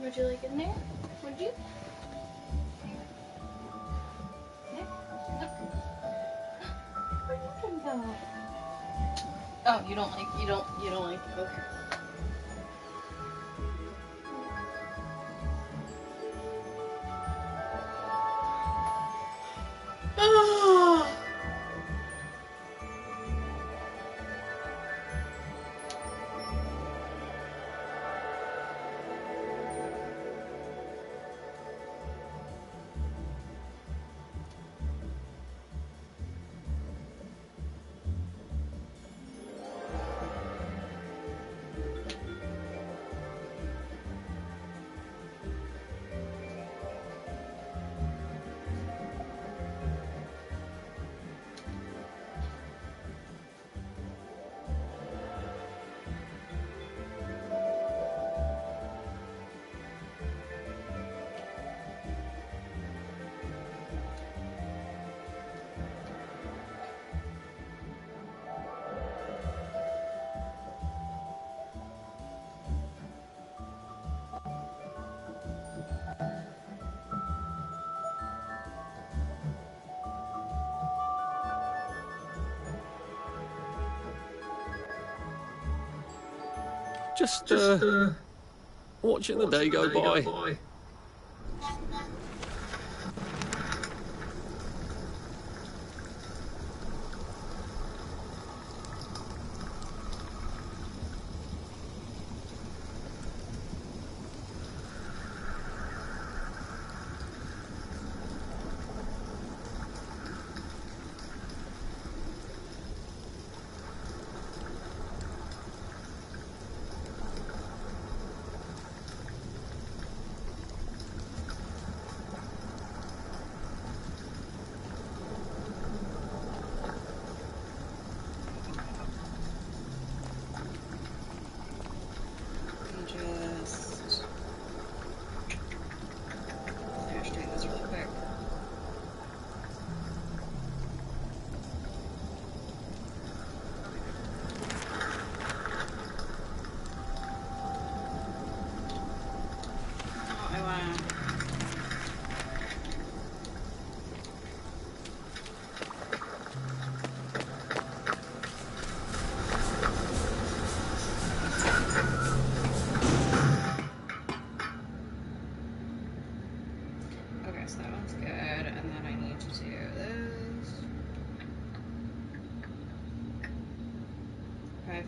Would you like in there? Would you? There? Look. Where did you go? Oh, you don't like, okay. Just watching the day go by.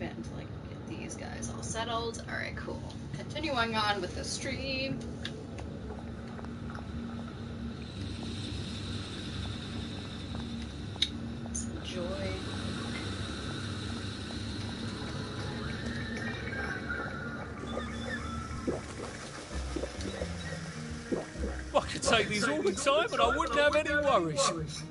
Until I can get these guys all settled. Alright, cool. Continuing on with the stream. Let's enjoy. I could take these all the time and I wouldn't have any worries.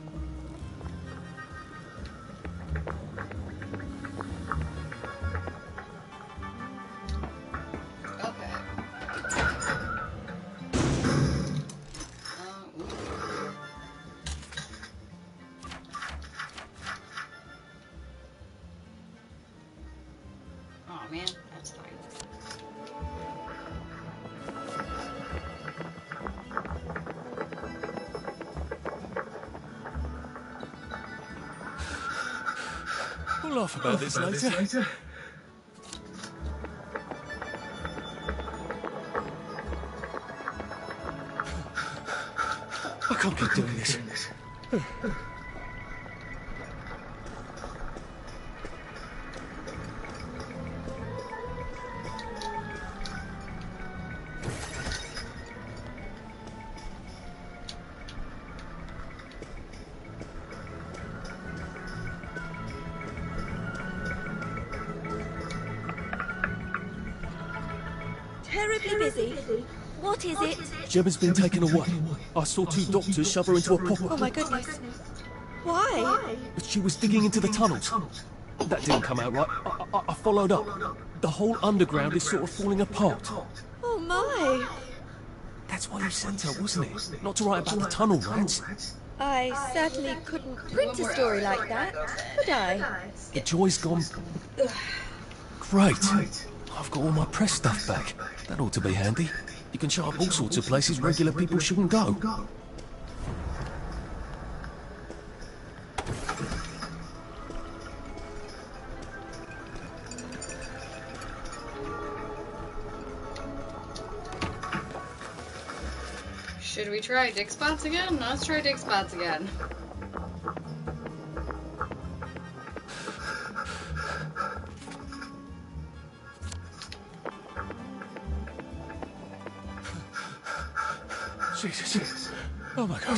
We'll laugh about this later. I can't keep doing this. Terribly busy. What is it? Gemma's been taken away. I saw two doctors shove her into a popper. Oh my goodness. Why? But she was digging into the tunnels. That didn't come out right. I followed up. The whole underground is sort of falling apart. Oh my. That's why you sent her, wasn't it? Not to write about the tunnel rats. I certainly couldn't print a story like that, could I? The joy's gone. Great. I've got all my press stuff back. That ought to be handy. You can show up all sorts of places regular people shouldn't go. Should we try dig spots again? Let's try dig spots again. Jesus. Oh my God.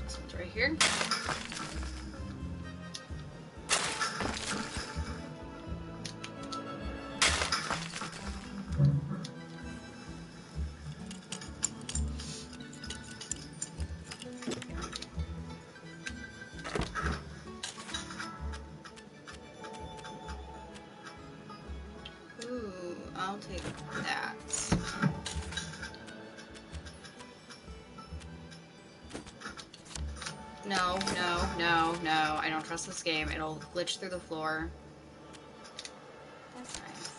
This one's right here. I'll take that. No, no, no, no. I don't trust this game. It'll glitch through the floor. That's nice.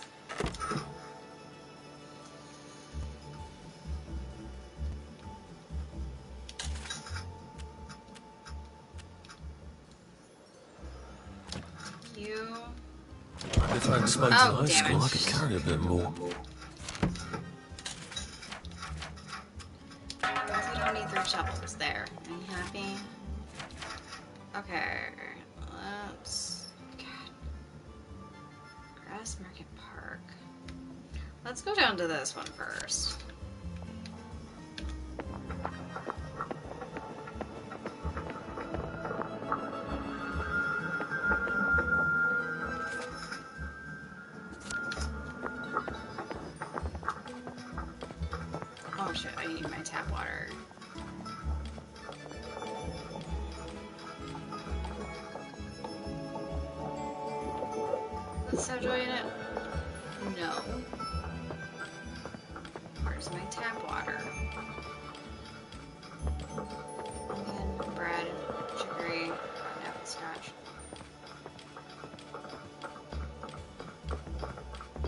You. If I had spoken to high school, I could carry a bit more. Guess I don't need 3 shovels. There. Are you happy? Okay. Let's. God. Grass Market Park. Let's go down to this one first. Oh shit, I need my tap water. Let's stop doing it. No. Where's my tap water? Onion, bread, chicory, apple scotch.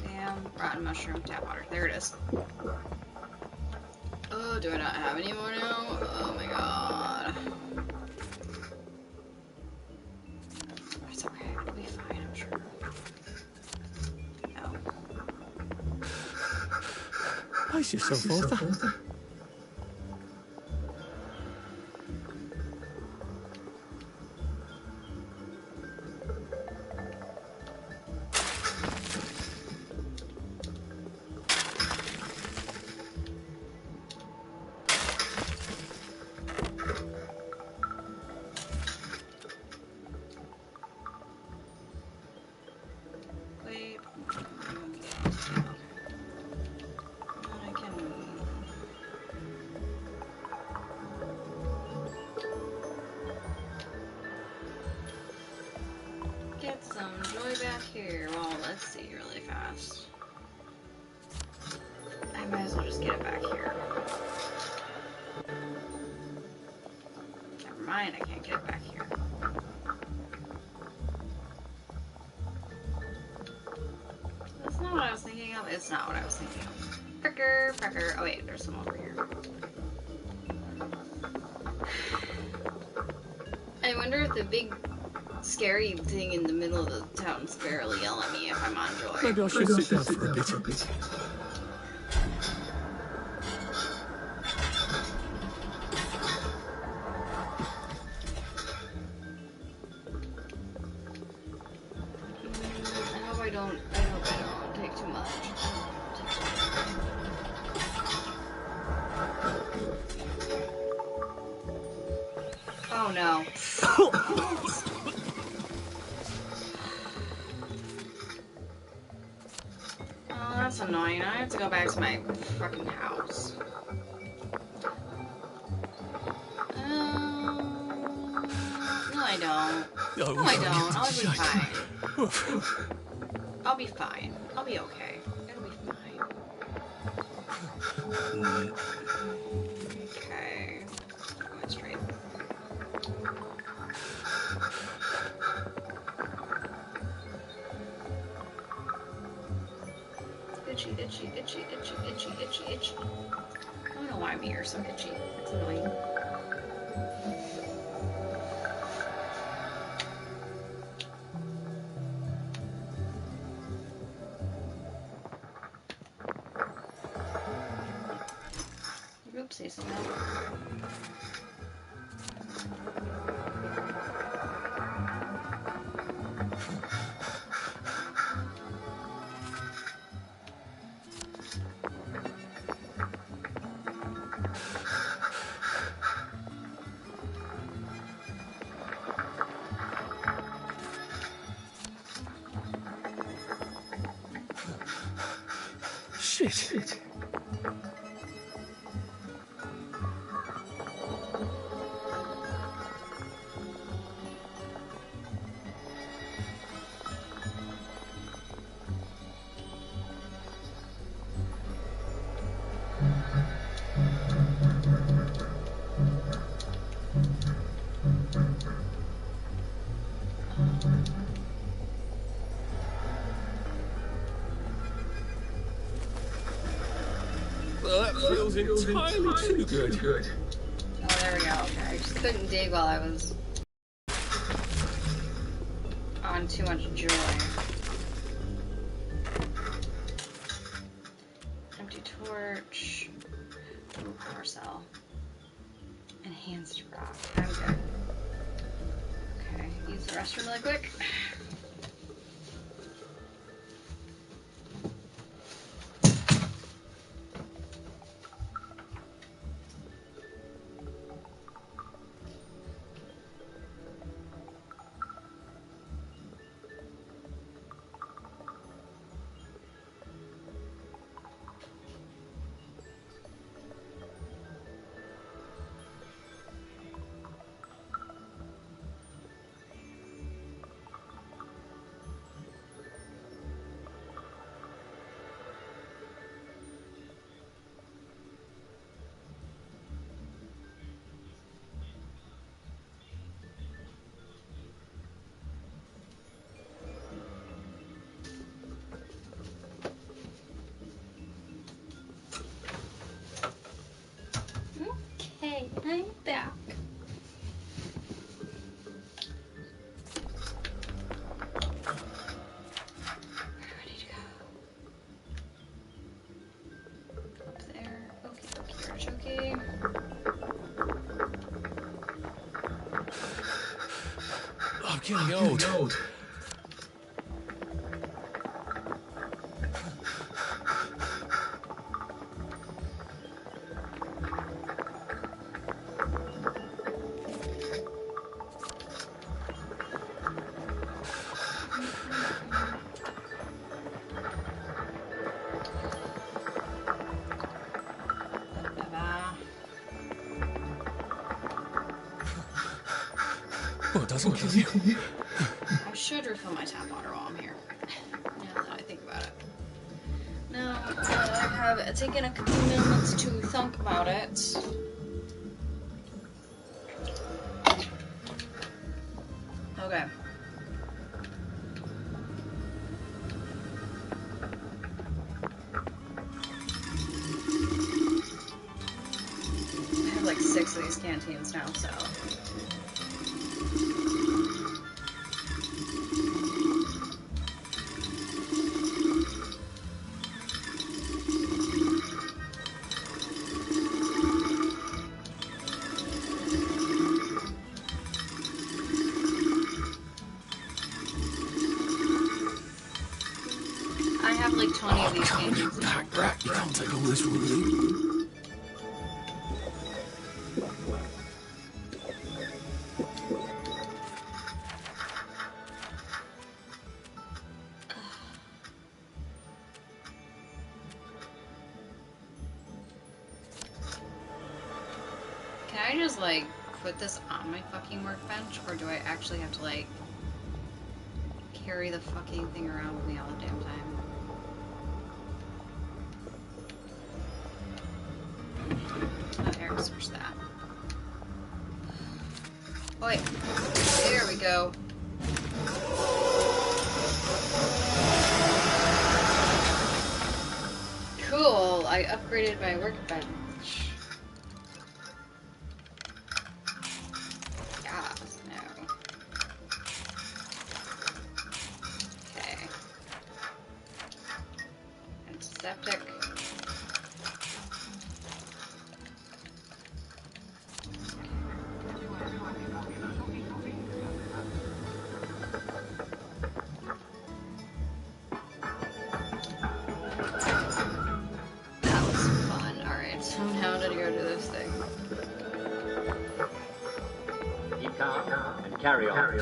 Damn, rotten mushroom, tap water. There it is. Oh, do I not have any more now? Oh my god. It's okay, it'll be fine, I'm sure. No. Pace yourself, Arthur. Wait. I can... get some joy back here. Well, let's see really fast. I might as well just get it back here. Never mind, I can't get it back here. That's not what I was thinking of. It's not what I was thinking of. Pecker, pecker. Oh wait, there's some over here. I wonder if the big scary thing in the middle of the town square will yell at me if I'm on joy. Maybe I should sit down for a bit. I hope I don't take too much. Oh no. Oh, that's annoying. I have to go back to my fucking house. No, I don't. No, I don't. I'll be fine. I'll be fine. I'll be okay. It'll be fine. Okay. Going straight. itchy, itchy, itchy, itchy, itchy, itchy, itchy. I don't know why my ears are so itchy. It's annoying. Oopsies. Shit. Well, that feels entirely too good. Oh, there we go. Okay, I just couldn't dig while I was on too much joy. Empty torch. Ooh, power cell. Enhanced rock. I'm good. Okay, use the restroom really quick. Okay, I'm back. Ready to go. Up there. Okay, artichoke. I'm getting old. Oh, it doesn't kill you. I should refill my tap water while I'm here. Now that I think about it. Now I have taken a couple minutes to think about it. Okay. I have like 6 of these canteens now, so. I have like 20 of these canteens now. Rat, you can't take all this from me. Can I just like put this on my fucking workbench, or do I actually have to like carry the fucking thing around with me all the damn time? Oh, here, switch that. Oh wait, there we go. I upgraded my workbench. Yes, no. Okay. Antiseptic. So now to go to this thing. Keep calm and carry on.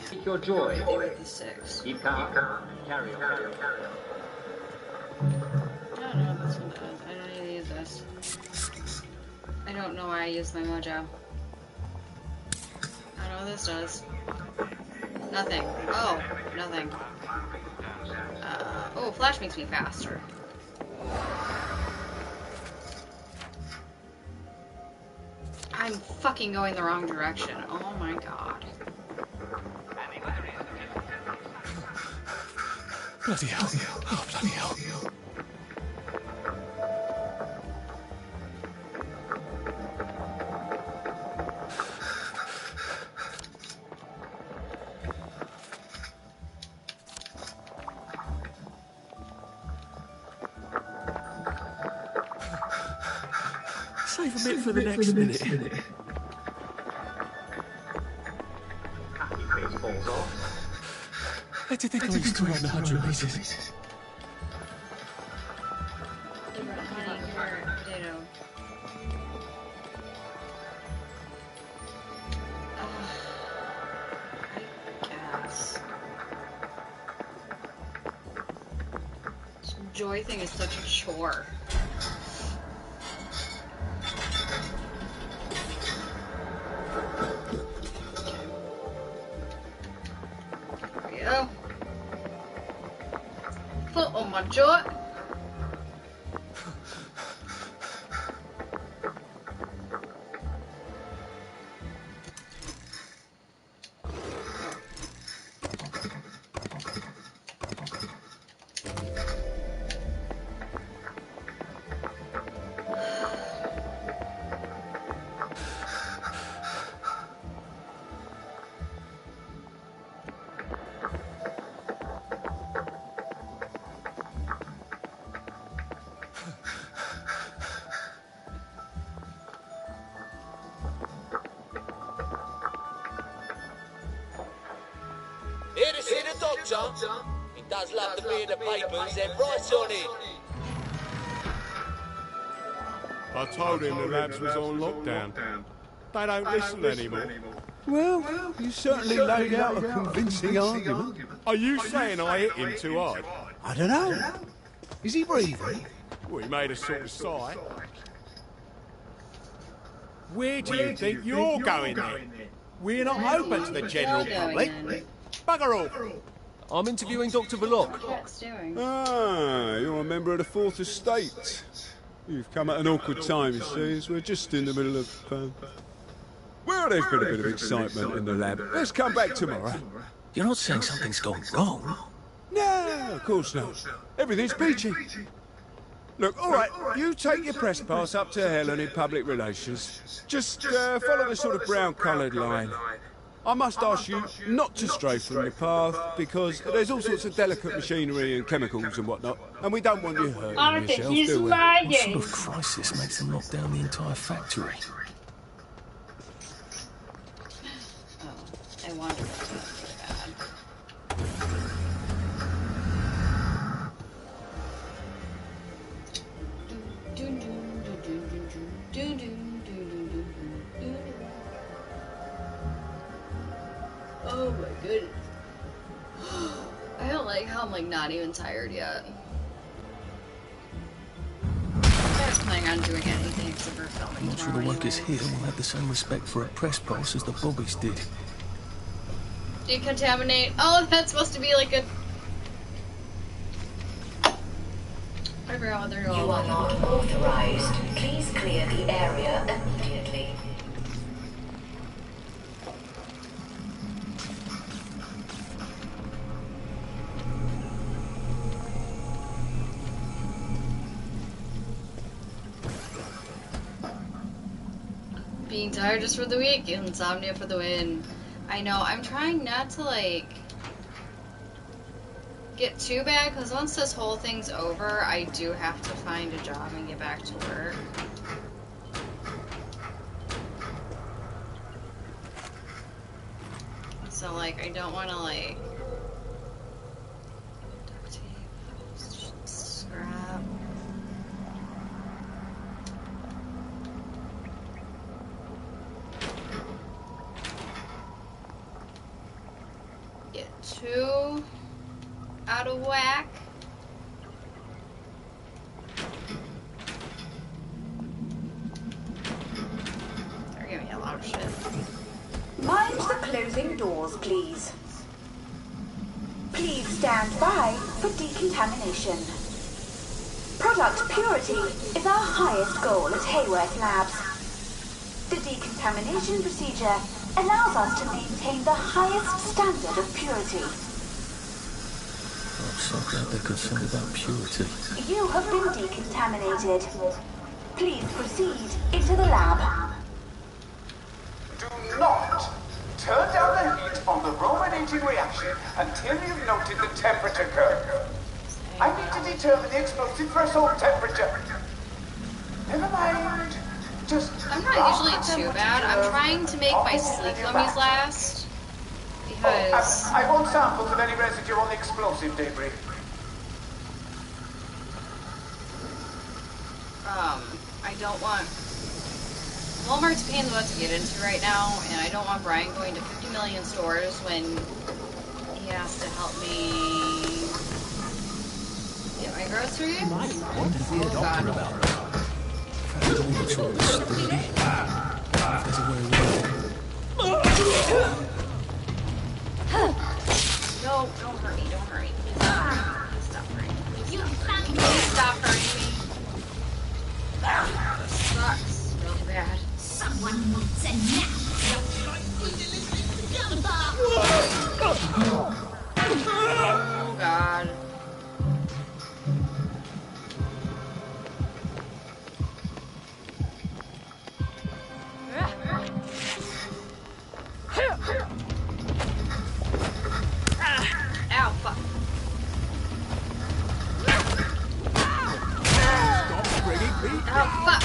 Seek your joy. With the 6. Keep calm and carry on. I don't know what this one does. I don't need to use this. I don't know why I used my mojo. I don't know what this does. Nothing. Oh, nothing. Oh, flash makes me faster. I'm fucking going the wrong direction. Oh my god. Bloody hell. Oh, bloody hell. Save a bit for the next minute. I did think I used to run 100 meters. Potato. I guess. This joy thing is such a chore. Foot on my jaw. Here to see the doctor. He does love to be in the papers, they're right on it. I told him the labs was on lockdown. They don't listen anymore. Well, you certainly laid out a convincing argument. Are you saying I hit him too hard? I don't know. Is he breathing? Well, he made a sort of sigh. Where do you think you're going then? We're not open to the general public. Bugger off. I'm interviewing Dr. Verloc. What's doing? Ah, you're a member of the Fourth Estate. You've come at an awkward time, you see, as we're just in the middle of... Well, there's been a bit of excitement in the lab. Let's come back tomorrow. You're not saying something's gone wrong? No, of course not. Everything's peachy. Look, all right, you take your press pass up to Helen in public relations. Just follow the sort of brown-coloured line. I must ask you not to stray from the path, because there's all sorts of delicate machinery and chemicals and whatnot, and we don't want you hurting yourself, do we? What sort of crisis makes them lock down the entire factory? I wanted that so bad. Oh my goodness. I don't like how I'm like not even tired yet. I was planning on doing anything except for filming. I'm not sure the workers here will have the same respect for a press pass as the Bobbies did. Decontaminate. Oh, that's supposed to be like a... I forgot what they're You going are not authorized. Please clear the area immediately. Being tired just for the week, insomnia for the win. I know, I'm trying not to, like, get too bad, because once this whole thing's over, I do have to find a job and get back to work. So, like, I don't want to, like... Duct tape. Scrap. Get 2 out of whack. They're giving me a lot of shit. Mind the closing doors, please. Please stand by for decontamination. Product purity is our highest goal at Hayworth Labs. The decontamination procedure allows us to maintain the highest standard of purity. I'm so glad they're concerned about purity. You have been decontaminated. Please proceed into the lab. Do not turn down the heat on the Roman-aging reaction until you've noted the temperature curve. I need to determine the explosive threshold temperature. Never mind. Just I'm not usually too bad. I'm trying to make my sleep gummies last. Because... I want samples of any residue on the explosive debris. I don't want... Walmart's a pain in the butt to get into right now, and I don't want Brian going to 50 million stores when he has to help me get my groceries. You might want to see a doctor about that. It all looks all this sturdy. There's a way around it. No, don't hurt me, don't hurt me. Please stop hurting me. Please stop hurting me. This sucks really bad. Someone needs a nap. Oh God. Ow, fuck. Stop bringing me Oh, fuck.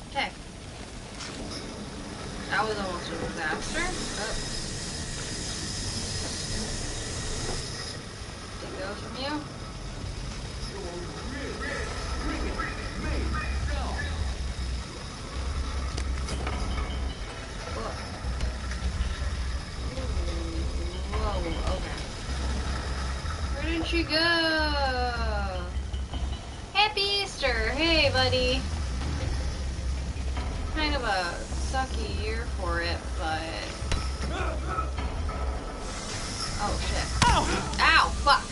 Okay. That was almost a disaster. Oh. Did it go from you? Whoa, okay. Where did she go? Happy Easter! Hey, buddy! Kind of a sucky year for it, but... Oh, shit. Ow! Ow! Fuck!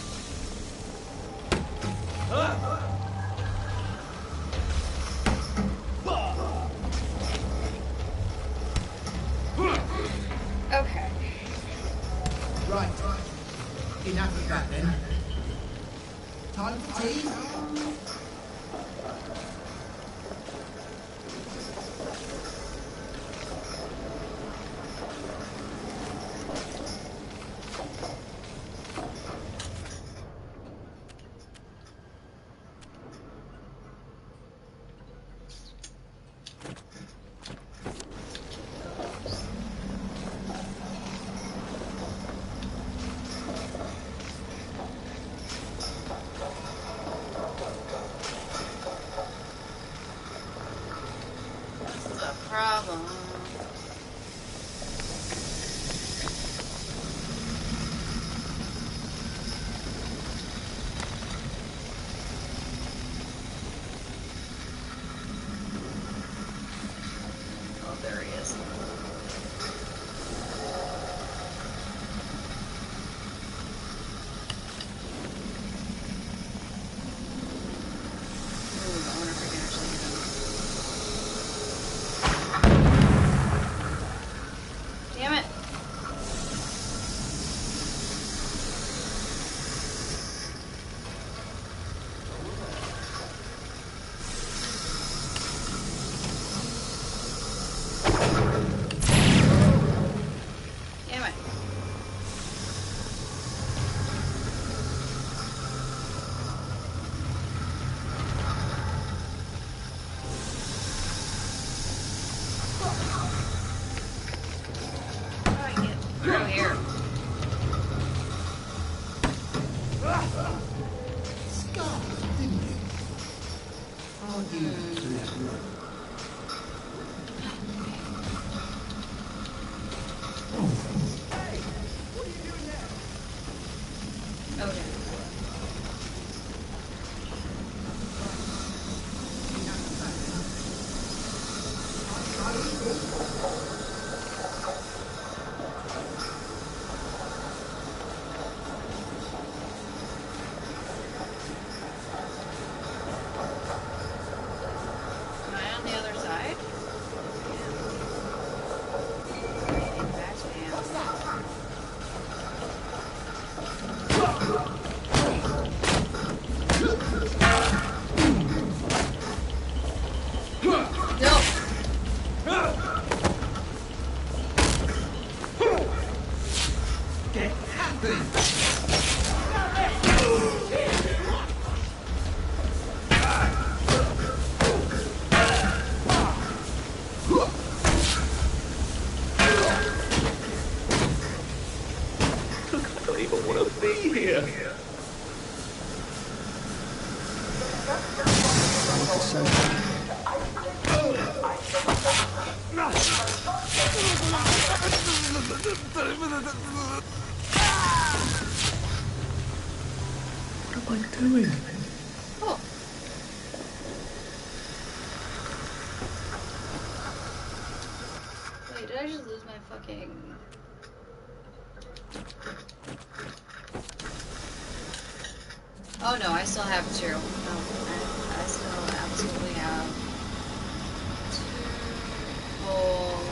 Okay. Right. Enough of that then. Time for tea? Okay. Am I on the other side? In fact, I am. Get happy! I don't even want to be here. What to say? What am I doing? Oh. Wait, did I just lose my fucking... Oh no, I still have two. No, I still absolutely have two full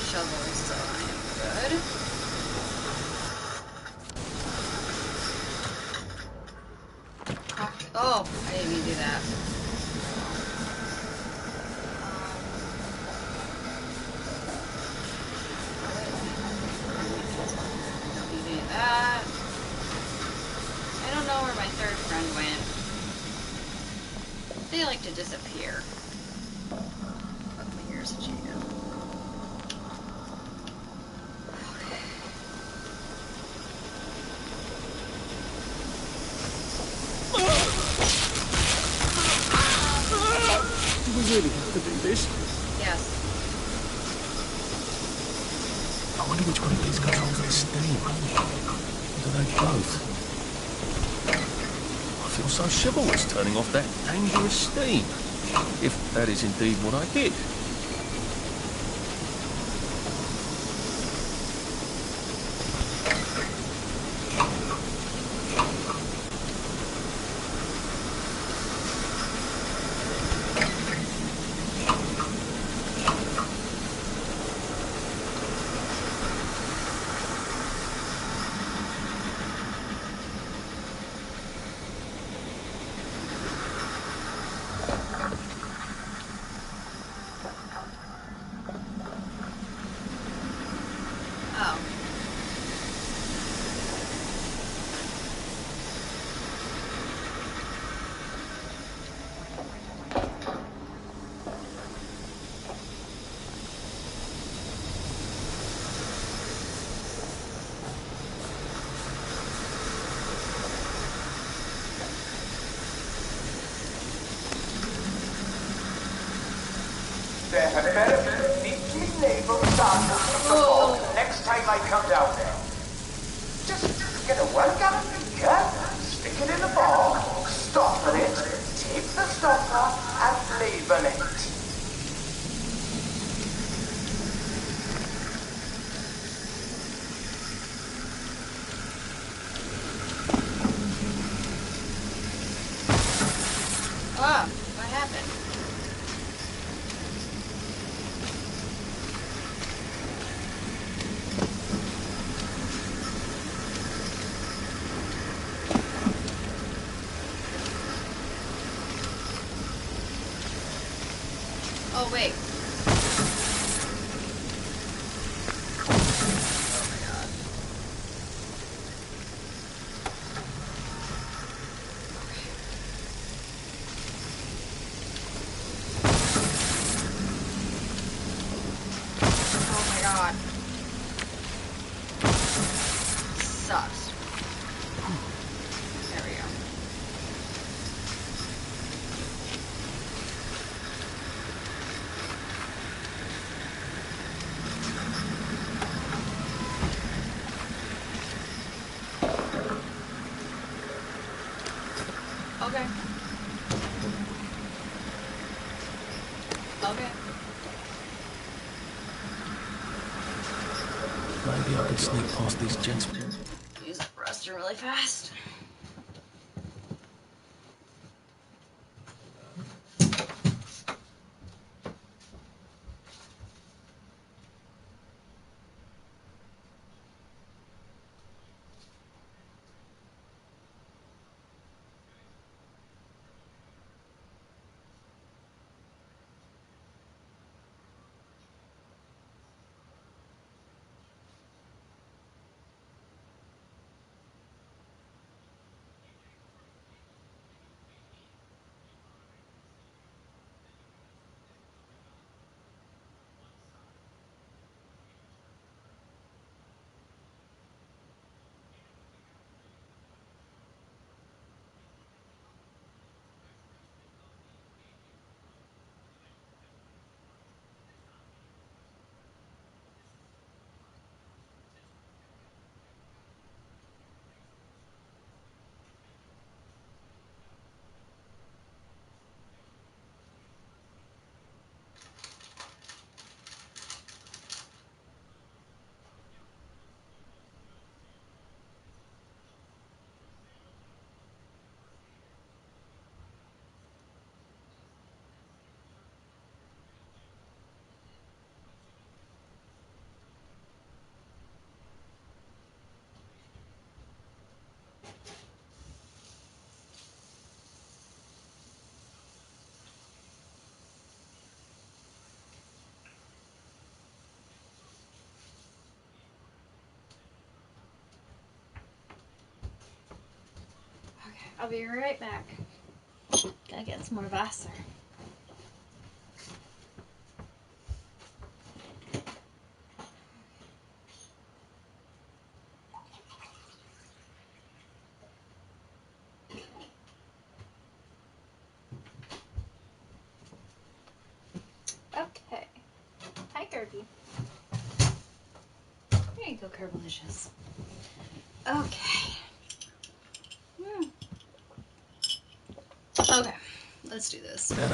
shovels, so I am good. Oh, I didn't mean to do that. Don't need any of that. I don't know where my third friend went. They like to disappear. But here's a jam. Do we really have to do this? Yes. I wonder which one of these controls the steam. Or do they both? I feel so chivalrous turning off that dangerous steam. If that is indeed what I did. Oh. There had better be neatly labeled samples of the fog next time I come down there. Just get a 1 gallon beaker, stick it in the fog, stopper it, take the stopper, and label it. Ah, what happened? Oh, wait. Oh my god. Oh my god. Sucks. There we go. Maybe I could sneak past these gents. Use the restroom really fast. I'll be right back. Gotta get some more Vassar. Okay. Hi, Kirby. There you go, Kerbalicious. Okay. Okay, let's do this. Dr.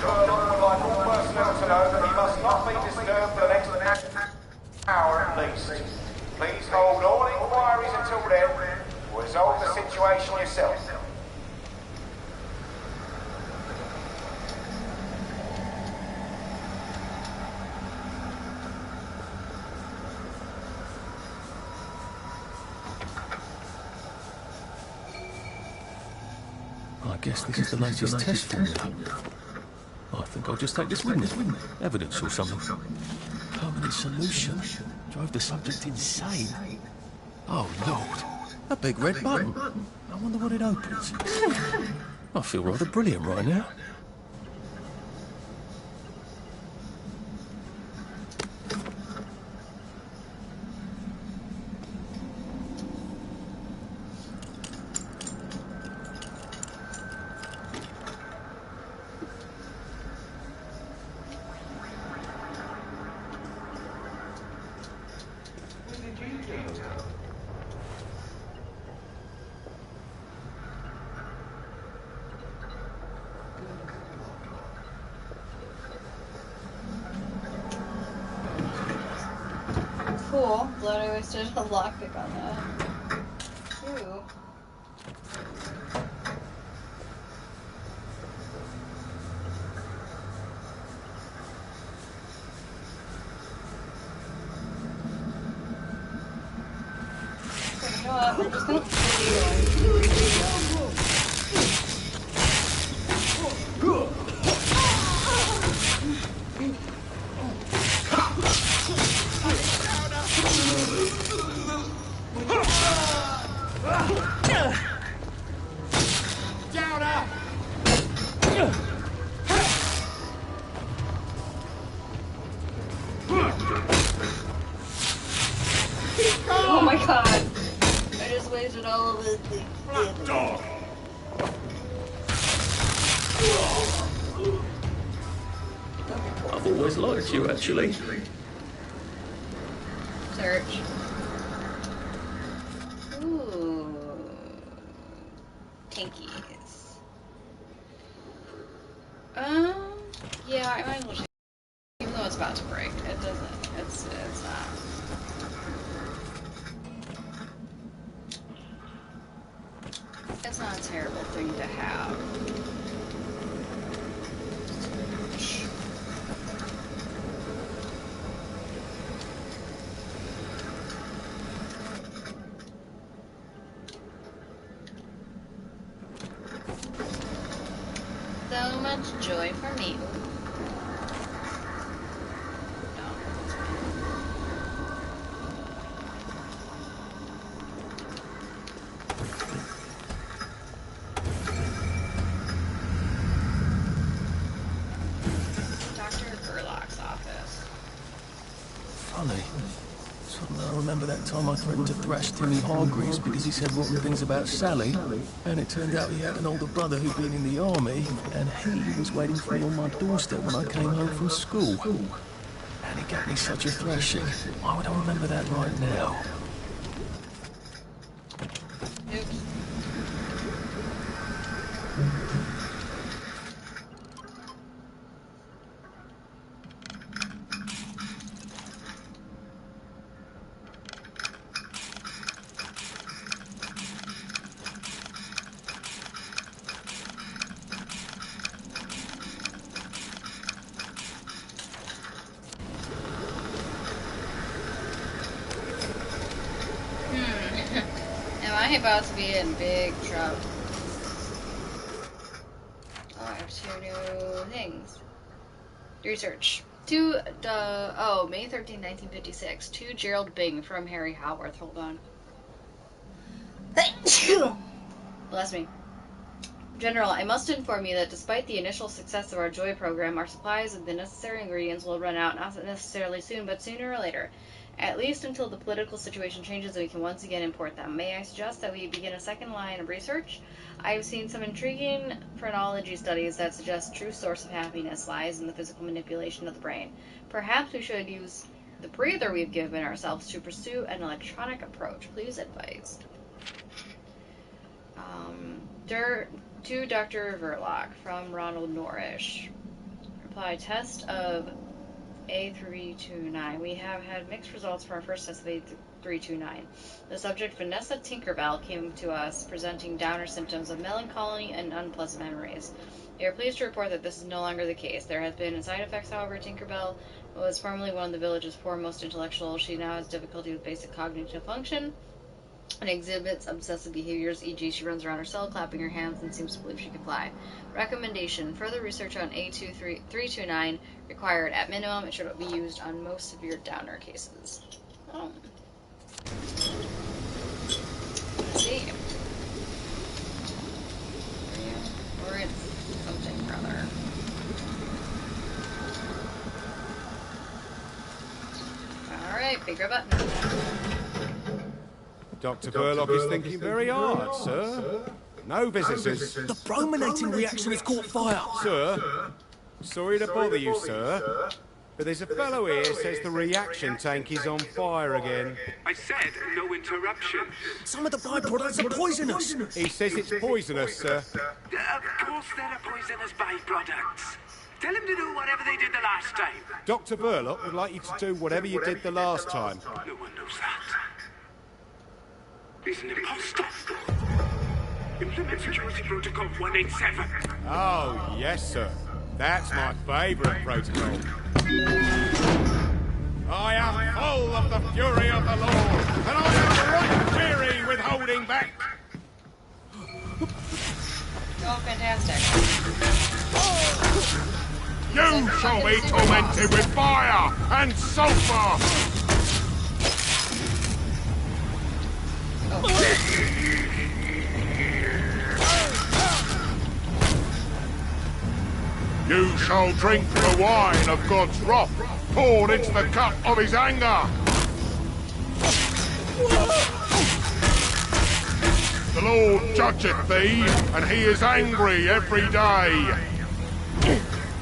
Verloc would like all personnel to know that he must not be disturbed for the next hour at least. Please hold all inquiries until then. Resolve the situation yourself. I guess this is the latest test formula. I think I'll just take this with me. Evidence or something. Permanent solution. Drove the subject insane. Oh, Lord. A big red button. I wonder what it opens. I feel rather brilliant right now. Cool. Glad I wasted a lockpick on that. Ooh. You know what? I'm just gonna keep going. Oh my god! I just wasted all of it. Dog. I've always liked you, actually. Search. Ooh. tankies. Yeah, I might as well check. Even though it's about to break, it doesn't. It's not. It's not a terrible thing to have. So much joy for me. Dr. Verloc's office. Funny. Suddenly I remember that time I threatened to thrash Timmy Hargreaves because he said rotten things about Sally, and it turned out he had an older brother who'd been in the army, and he was waiting for me on my doorstep when I came home from school. And he gave me such a thrashing. Why would I remember that right now? Oops. Am I about to be in big trouble? Oh, I have 2 new things. Research. May 13, 1956. To Gerald Bing from Harry Howarth. Hold on. Bless me. General, I must inform you that despite the initial success of our Joy program, our supplies of the necessary ingredients will run out, not necessarily soon, but sooner or later. At least until the political situation changes and we can once again import them. May I suggest that we begin a second line of research? I have seen some intriguing phrenology studies that suggest true source of happiness lies in the physical manipulation of the brain. Perhaps we should use the breather we've given ourselves to pursue an electronic approach. Please advise. To Dr. Verloc from Ronald Norrish. Reply, test of A329. We have had mixed results for our first test of A329. The subject, Vanessa Tinkerbell, came to us presenting downer symptoms of melancholy and unpleasant memories. We are pleased to report that this is no longer the case. There has been side effects, however. Tinkerbell was formerly one of the village's foremost intellectuals. She now has difficulty with basic cognitive function and exhibits obsessive behaviors, e.g. she runs around her cell, clapping her hands, and seems to believe she can fly. Recommendation. Further research on A329 required. At minimum, it should be used on most severe downer cases. Oh. Let's see. Or it's something rather. Alright, bigger button. Dr. Verloc is thinking very hard, sir. No visitors. The brominating reaction has caught fire. Sir, sorry to bother you, sir, but there's a fellow here says the reaction tank is on fire again. I said no interruption. Some of the byproducts are poisonous. He says it's poisonous, sir. Of course there are poisonous byproducts. Tell him to do whatever they did the last time. Dr. Verloc would like you to do whatever you did the last time. No one knows that. He's an imposter. Implement Security Protocol 187. Oh, yes, sir. That's my favourite protocol. I am full of the fury of the Lord, and I am right weary with holding back. Oh, fantastic. You shall be tormented with fire and sulphur. You shall drink the wine of God's wrath, poured into the cup of his anger. The Lord judgeth thee, and he is angry every day. Oh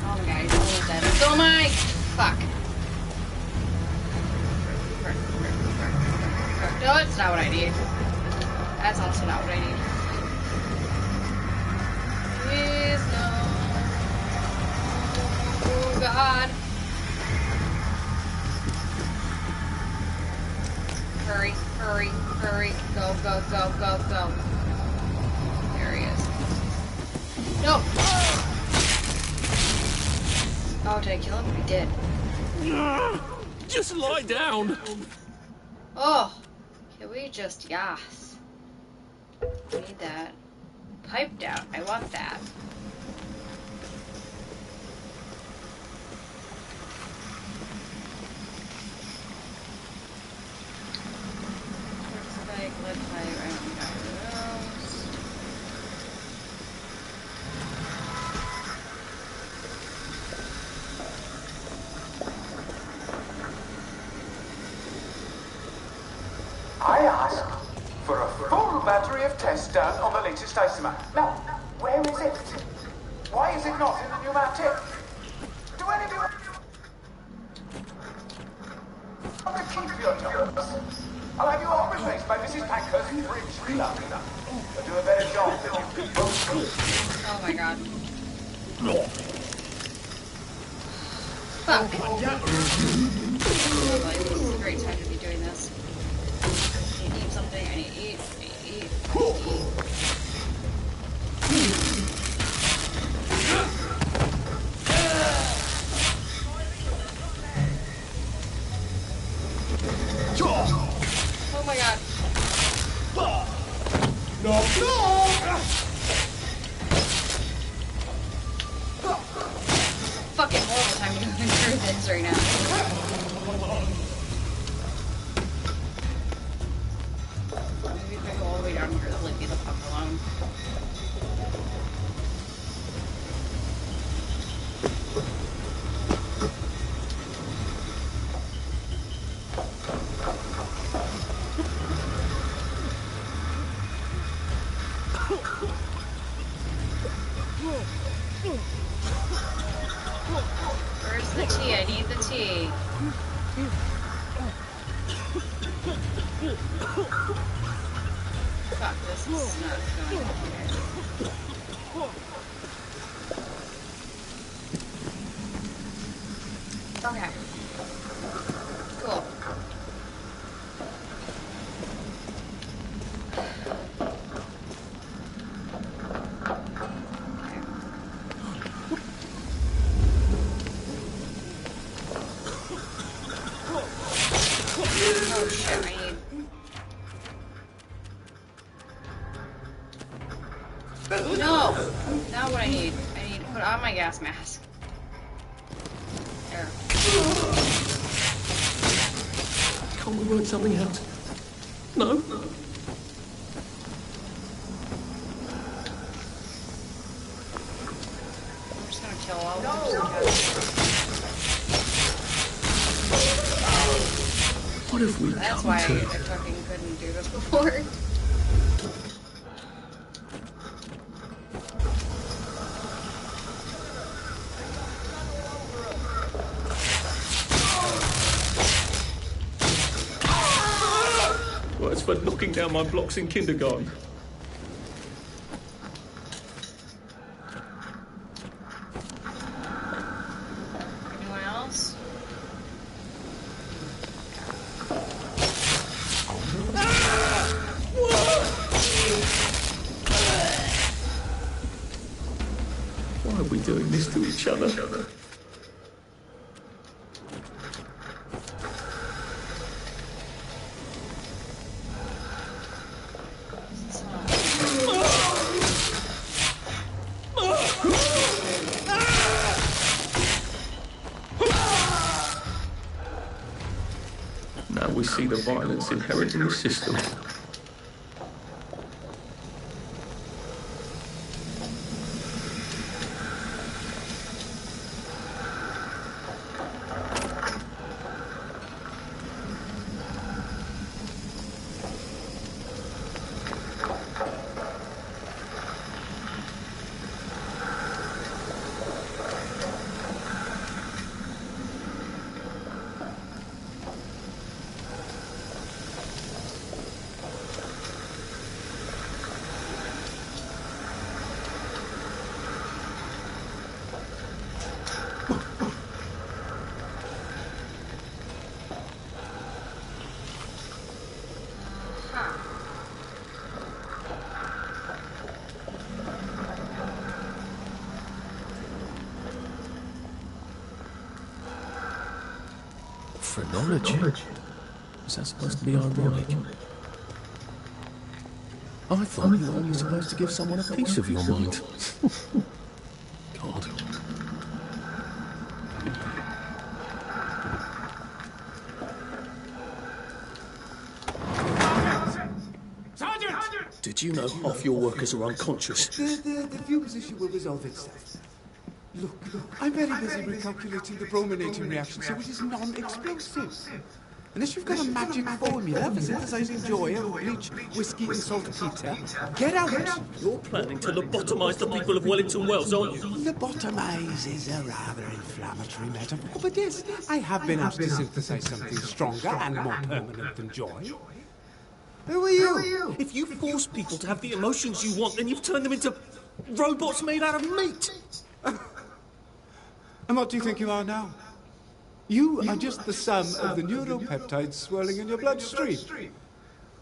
my god, he's almost dead. So am I! Fuck. No, it's not what I need. That's also not what I need. god. Hurry, hurry, hurry. Go, go, go, go, go. There he is. No! Oh, did I kill him? I did. Just lie down. Oh, can we just, yes. I need that. Pipe down. I want that. Like, lead pipe, I don't got those. I asked for a full battery of tests done on the latest isomer. Now, where is it? Why is it not in the new map tip? Do any of you want to keep your jobs? I'll have you all replaced by Mrs. Pankhurst's bridge cleanup. You'll do a better job than you people. Oh my god. Fuck. This is a great time to be doing this. I need to eat something. I need to eat. I need to eat. I need to eat. Oh my god. No! Fucking horrible time to go through this right now. Maybe if I go all the way down here, they'll leave me the fuck alone. Where's the tea? I need the tea. Fuck, this is not going okay. Okay. Cool. Oh shit, I need... No! Not what I need. I need to put on my gas mask. There. Can't we work something out? No? I'm just gonna kill all of them. What if we That's come why I to... fucking couldn't do this before. Well, it's for knocking down my blocks in kindergarten. Anyone else? Why are we doing this to each other? Now we see the violence inherent in the system. for knowledge. Is that supposed to be ironic? I thought you were only supposed to give someone a piece of your mind. God. Sergeant! Did you know half your workers are unconscious? The fumes issue will resolve itself. Look, I'm very busy recalculating the brominating reaction, so it is non-explosive. Unless you've got a magic formula for synthesizing joy out of bleach, whiskey, and saltpeter, get out! You're planning to lobotomize the people of Wellington Wells, aren't you? Lobotomize is a rather inflammatory metaphor, but yes, I have been asked to synthesize something stronger and more permanent than joy. Who are you? If you force people to have the emotions you want, then you've turned them into robots made out of meat. And what do you think you are now? You are just the sum of the neuropeptides swirling in your bloodstream.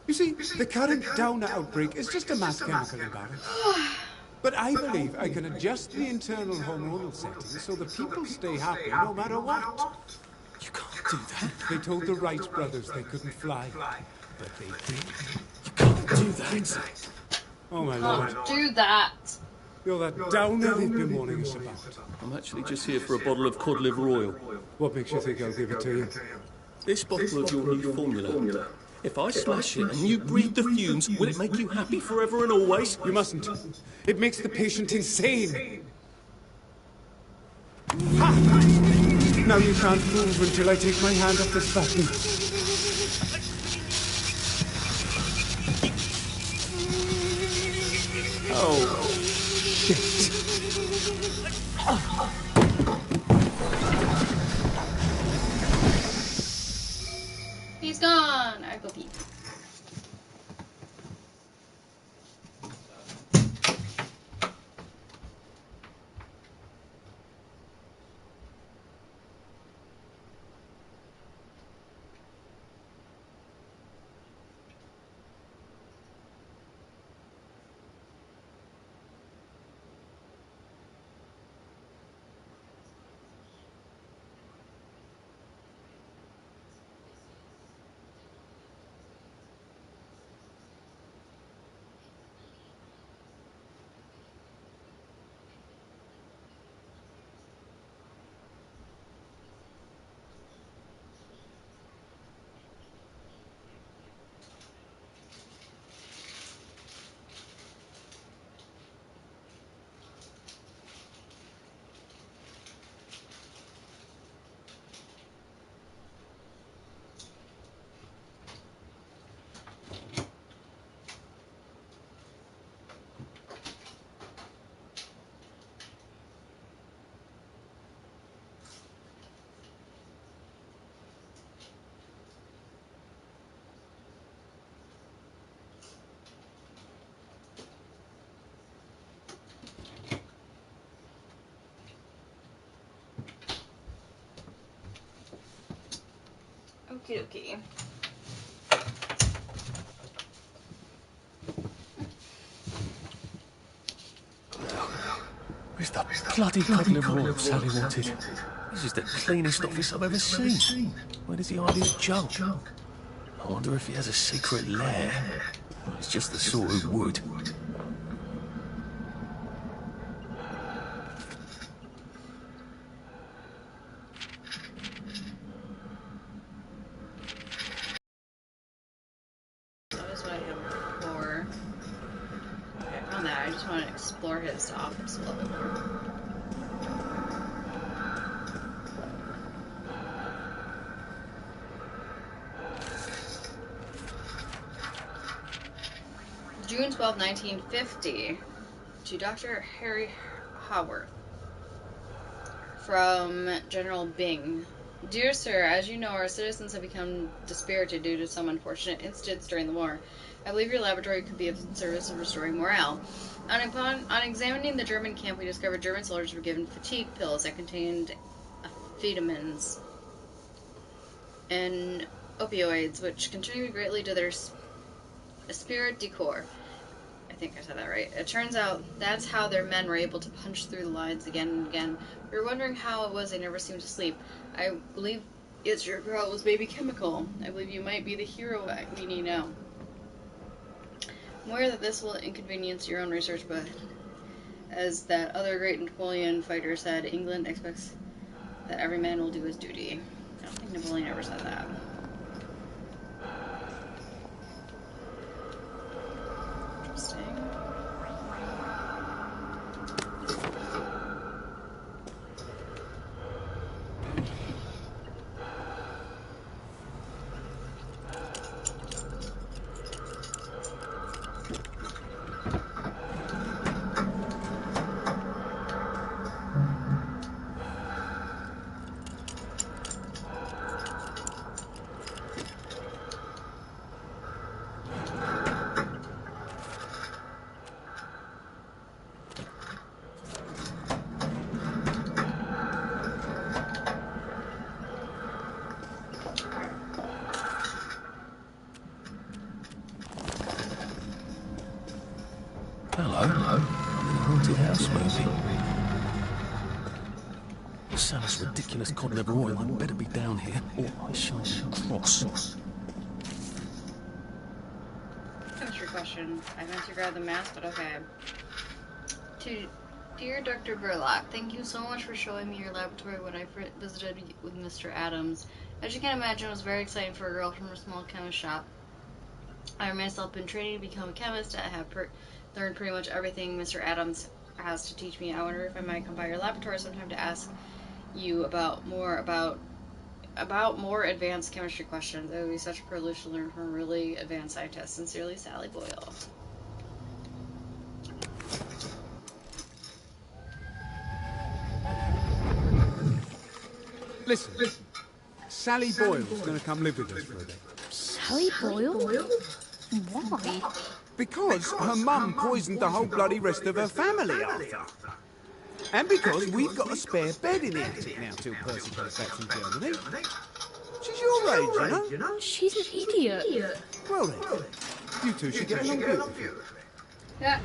You see, the current Downer outbreak is just a mass chemical imbalance. But I believe I can adjust the internal hormonal settings so the people stay happy no matter what. You can't do that. They told the Wright brothers they couldn't fly, but they did. You can't do that. Oh my lord. Can't do that. You're that Downer they've been warning us about. I'm actually just here for a bottle of cod liver oil. What makes you think I'll give it to you? This bottle of your new formula. If I smash it and you breathe the fumes, will it make you happy forever and always? You mustn't. It makes the patient insane. Ha! Now you can't move until I take my hand off this button. Oh, shit. He's gone. I go pee. Okie dokie. Where's the bloody cod liver oil Sally wanted? This is the cleanest office I've ever seen. Where does he hide his junk? I wonder if he has a secret lair. It's just the sort who would. Explore his office a little bit more. June 12, 1950, to Dr. Harry Haworth. From General Bing. Dear Sir, as you know, our citizens have become dispirited due to some unfortunate incidents during the war. I believe your laboratory could be of service in restoring morale. On examining the German camp, we discovered German soldiers were given fatigue pills that contained amphetamines and opioids, which contributed greatly to their esprit de corps. I think I said that right. It turns out that's how their men were able to punch through the lines again and again. We were wondering how it was they never seemed to sleep. I believe Yes, your girl was baby chemical. I believe you might be the hero we need now. I'm aware that this will inconvenience your own research, but as that other great Napoleon fighter said, England expects that every man will do his duty. I don't think Napoleon ever said that. Interesting. Hello. I'm in a haunted house movie. Sally's ridiculous cod liver oil had better be down here, or I shall cross. Chemistry question. I meant to grab the mask, but okay. To Dear Dr. Verloc, thank you so much for showing me your laboratory when I visited with Mr. Adams. As you can imagine, it was very exciting for a girl from a small chemist shop. I myself been training to become a chemist. I have learned pretty much everything Mr. Adams has to teach me. I wonder if I might come by your laboratory sometime to ask you about more advanced chemistry questions. It would be such a privilege to learn from a really advanced scientist. Sincerely, Sally Boyle. Listen, Sally Boyle's going to come live with us for a bit. Sally Boyle? Why? Because her mum poisoned the whole bloody rest of her family, Arthur. And because we've got a spare bed in the attic now till Percy comes back from Germany. She's your age, you know? She's an idiot. Well then, you two should get along beautifully. Yeah.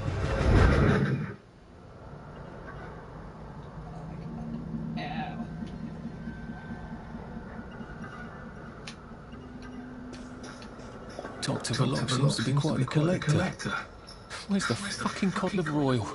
Dr. Verloc seems to be quite a collector. Where's the fucking cod liver oil?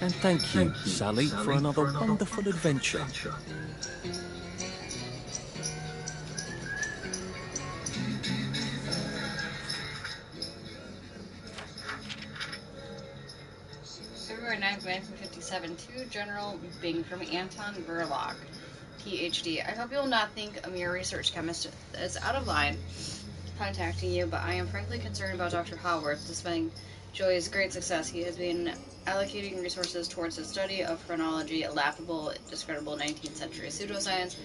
And thank you, Sally, for another wonderful adventure. February 9th, 1957, to General Bing from Anton Verloc, PhD. I hope you will not think a mere research chemist is out of line contacting you, but I am frankly concerned about Dr. Haworth. Despite Joey's great success, he has been allocating resources towards the study of phrenology, a laughable, discreditable 19th century pseudoscience.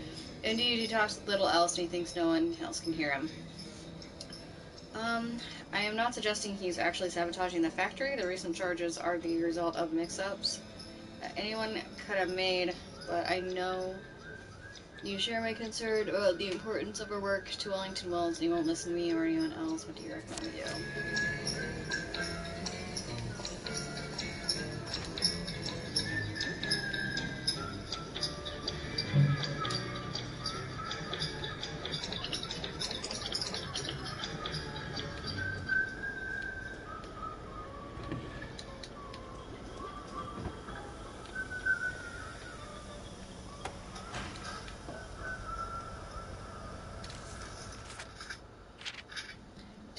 Indeed, he talks little else and he thinks no one else can hear him. I am not suggesting he's actually sabotaging the factory. The recent charges are the result of mix-ups that anyone could have made, but I know you share my concern about the importance of our work to Wellington Wells. You won't listen to me or anyone else. What do you recommend we do?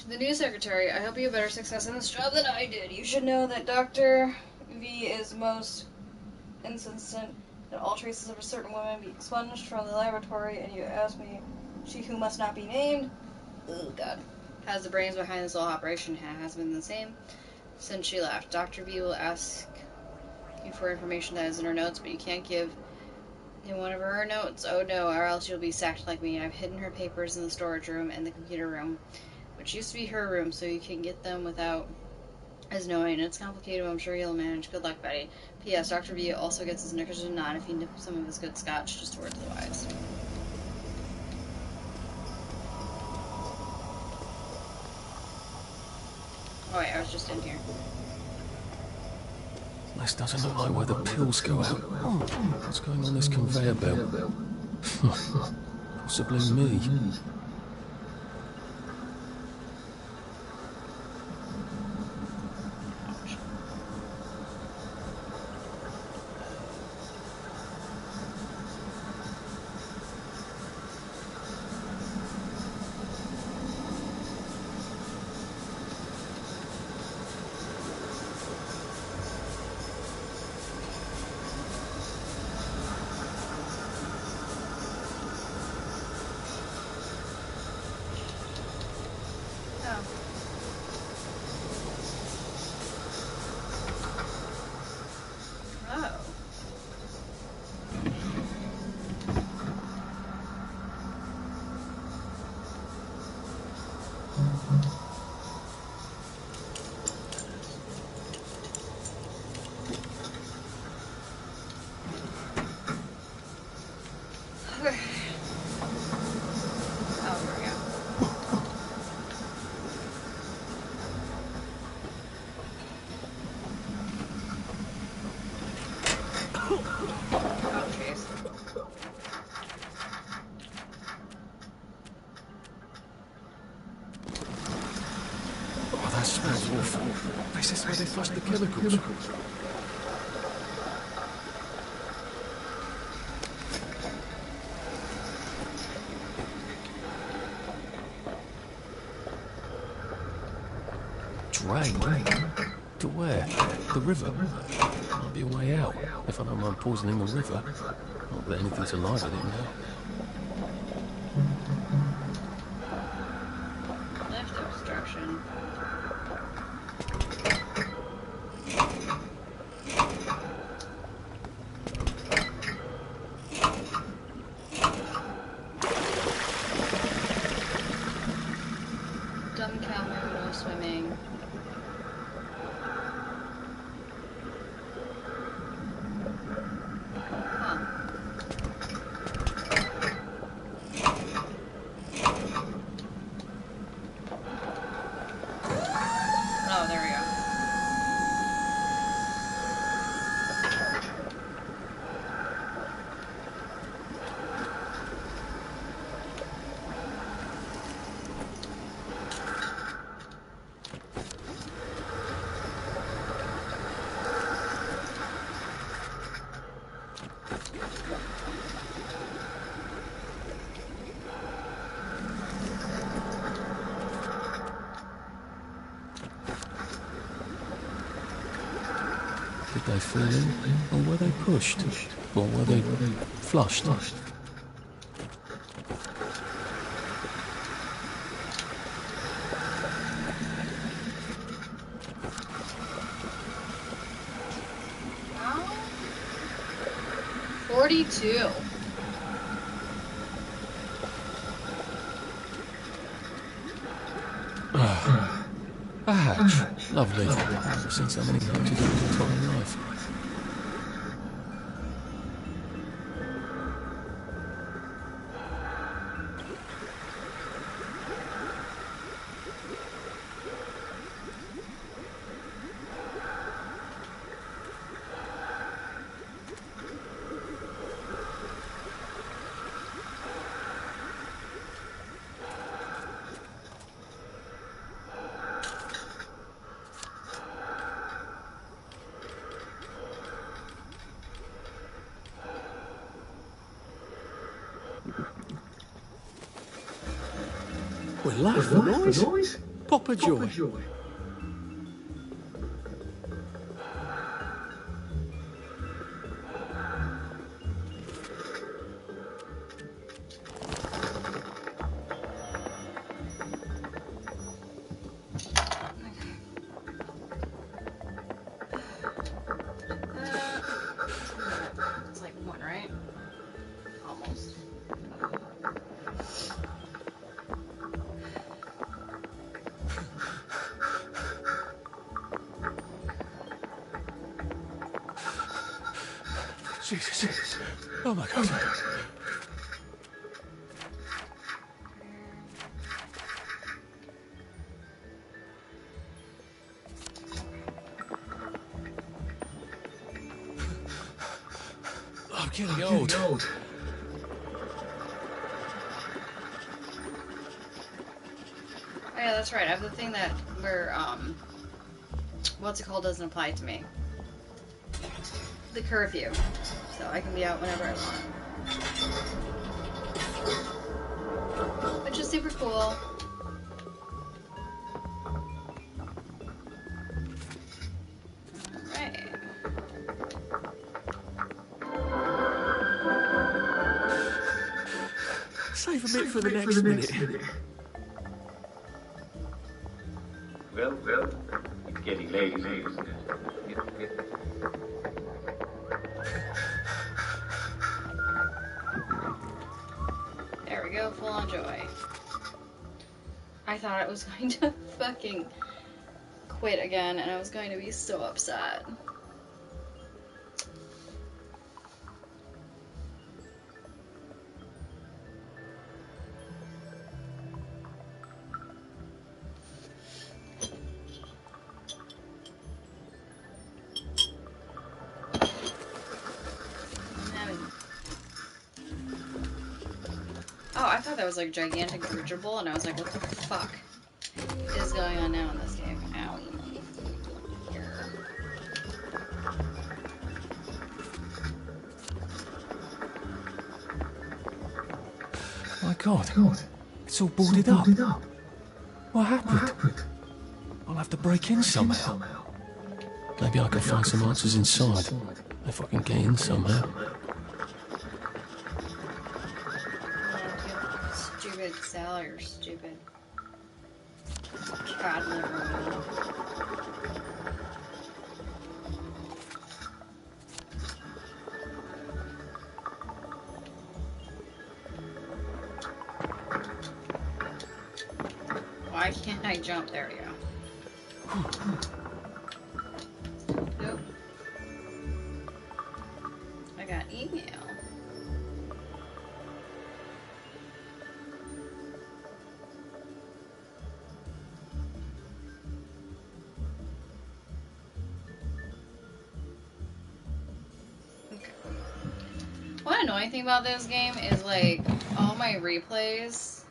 The new secretary, I hope you have better success in this job than I did. You should know that Dr. V is most insistent that all traces of a certain woman be expunged from the laboratory, and you ask me, she who must not be named, oh god, has the brains behind this whole operation, has been the same since she left. Dr. V will ask Looking for information that is in her notes, but you can't give in one of her notes. Oh no, or else you'll be sacked like me. I've hidden her papers in the storage room and the computer room, which used to be her room, so you can get them without as knowing. It's complicated, but I'm sure you'll manage. Good luck, Betty. P.S. Dr. V also gets his knickers and nod if he nips some of his good scotch. Just words of the wise. Oh wait, I was just in here. This doesn't look like where the pills go out. Oh, what's going on this conveyor belt? Possibly me. This is where they flush the chemicals. Drain? To where? The river? Might be a way out, if I don't mind poisoning the river. Not that anything's alive in it now. Lift obstruction. Dumb cow moo, no swimming. Oh, there we go. Did they fall in, or were they pushed? Or were they flushed? Wow. 42. A hatch. Lovely. I've seen so many hatches in my entire life. We're live for noise. Pop a joy. Jesus. Oh my God. I'm getting old. Oh yeah, that's right. I have the thing that where what's it called doesn't apply to me. The curfew. So I can be out whenever I want. Which is super cool. Alright. Save a bit for the next minute. Well, it's getting late, isn't it? There we go, full on joy. I thought it was going to fucking quit again, and I was going to be so upset. Oh, I thought that was like a gigantic dirigible, and I was like, what the fuck is going on now in this game? Ow, you motherfucker. My God. It's all boarded up. What happened? I'll have to break in somehow. Maybe I can find some answers inside, if I can get in somehow. Stupid Sally or stupid God liver. Why can't I jump? There we go. Nope. I got email. One annoying thing about this game is like all my replays.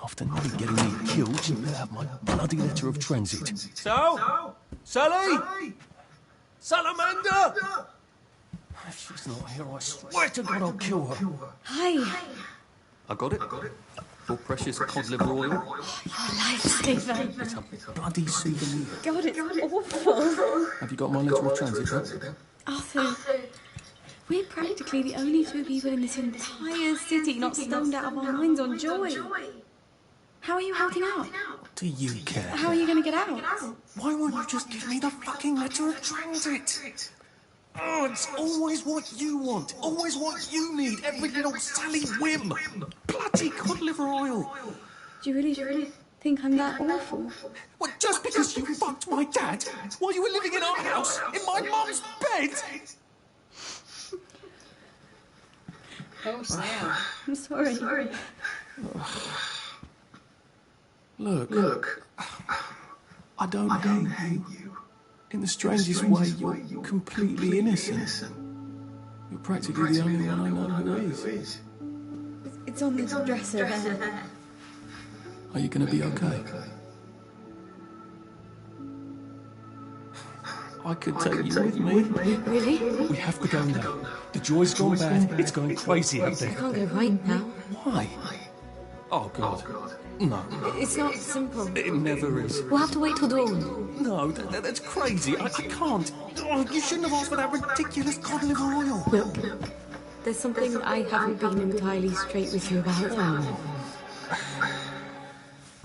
After nearly getting me killed, you let out my bloody letter of transit. So? Sully? Salamander? If she's not here, I swear to God I'll kill her. Hi. I got it. Your precious cod liver oil. Your lifesaver. It's a bloody souvenir. God, it's awful. Have you got my letter of transit then? Arthur, we're practically the only two people in this entire city not stoned out of our minds on joy. How are you holding out? What do you care? How are you going to get out? Why won't you just give me the fucking letter of transit? Oh, it's always what you want. Always what you need. Every little Sally whim. Bloody cod liver oil. Do you really think I'm that awful? What, just because you fucked my dad while you were living in our house, in my mum's bed? Oh, snap. I'm sorry. Look, I don't hate you. In the strangest way, you're completely innocent. You're practically the only one I know who is. It's on the dresser there. Are you going to be okay? I could take you with me. Really? We have to go now. The joy's gone bad. It's going crazy out there. I can't go right now. Why? Oh, God. No. It's not simple. It never is. We'll have to wait till dawn. No, that's crazy. I can't. Oh, you shouldn't have asked for that ridiculous cod liver oil. Look, there's something I haven't been entirely straight with you about.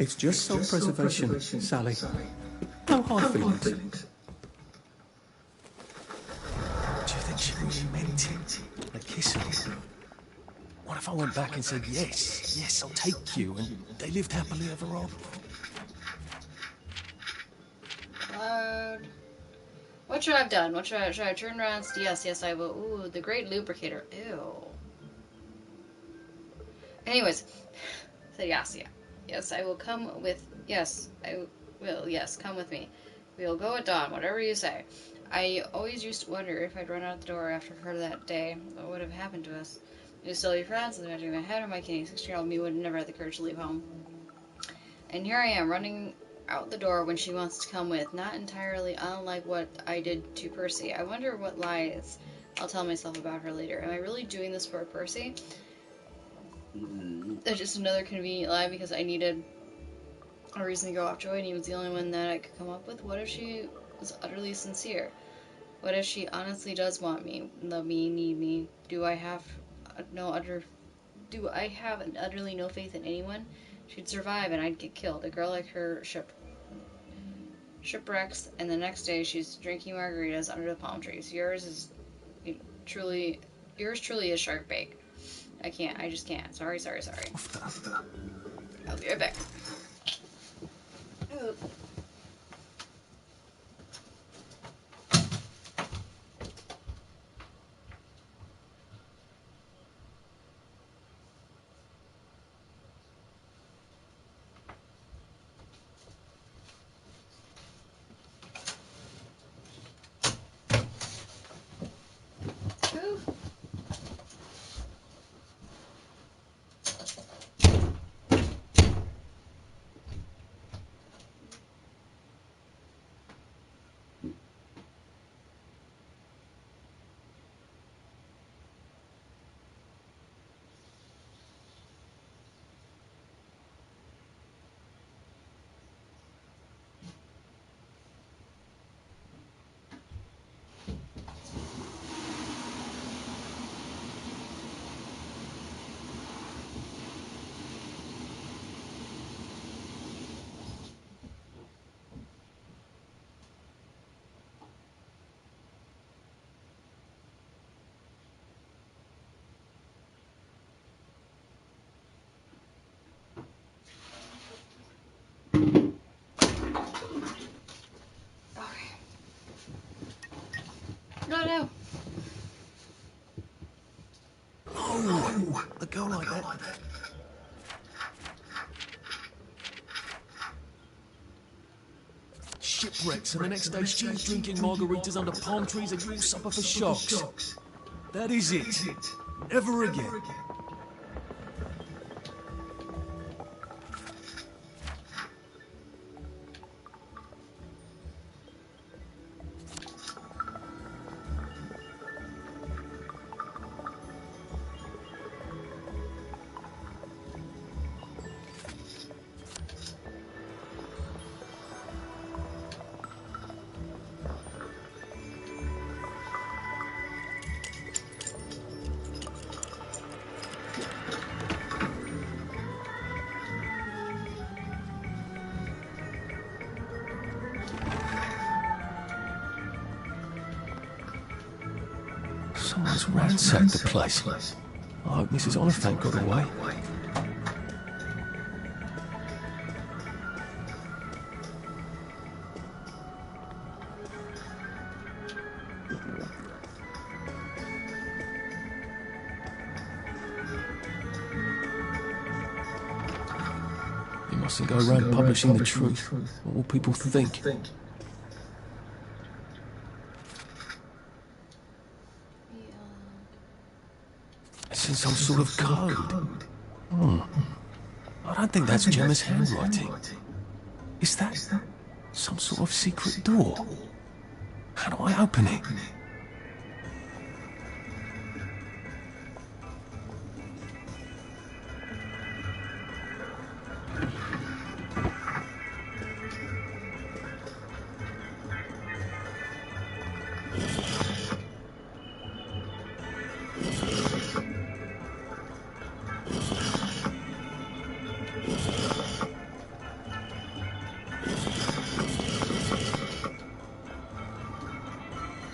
It's just self-preservation, Sally. No hard feelings. Do you think she really meant it? A kiss? What if I went back and said, yes, I'll take you, and they lived happily ever after? Load. Which What should I have done? What should I turn around? Yes, I will. Ooh, the great lubricator. Ew. Anyways, said yes, yeah. Yes, I will come with. Yes, I will. Yes, come with me. We'll go at dawn, whatever you say. I always used to wonder if I'd run out the door after her that day. What would have happened to us? We'd still be friends, and imagining my head or my kidding 16-year-old me would never have the courage to leave home. And here I am, running out the door when she wants to come with, not entirely unlike what I did to Percy. I wonder what lies I'll tell myself about her later. Am I really doing this for Percy? That's just another convenient lie because I needed a reason to go off Joy, and he was the only one that I could come up with. What if she was utterly sincere? What if she honestly does want me, love me, need me? Do I have utterly no faith in anyone? She'd survive and I'd get killed. A girl like her shipwrecks, and the next day she's drinking margaritas under the palm trees. Yours truly is shark bait. I just can't. Sorry. I'll be right back. Ooh. No. Oh, a girl like that. Shipwrecks, and the next day she's drinking margaritas under palm trees and you suffer for shocks. That is it. Never again. Someone's ransacked the place. I hope Mrs. Oliphant got away. You mustn't go around publishing the truth. What will people think? It's in some sort of code. I don't think that's Gemma's handwriting. Is that some sort of secret door? How do I open it?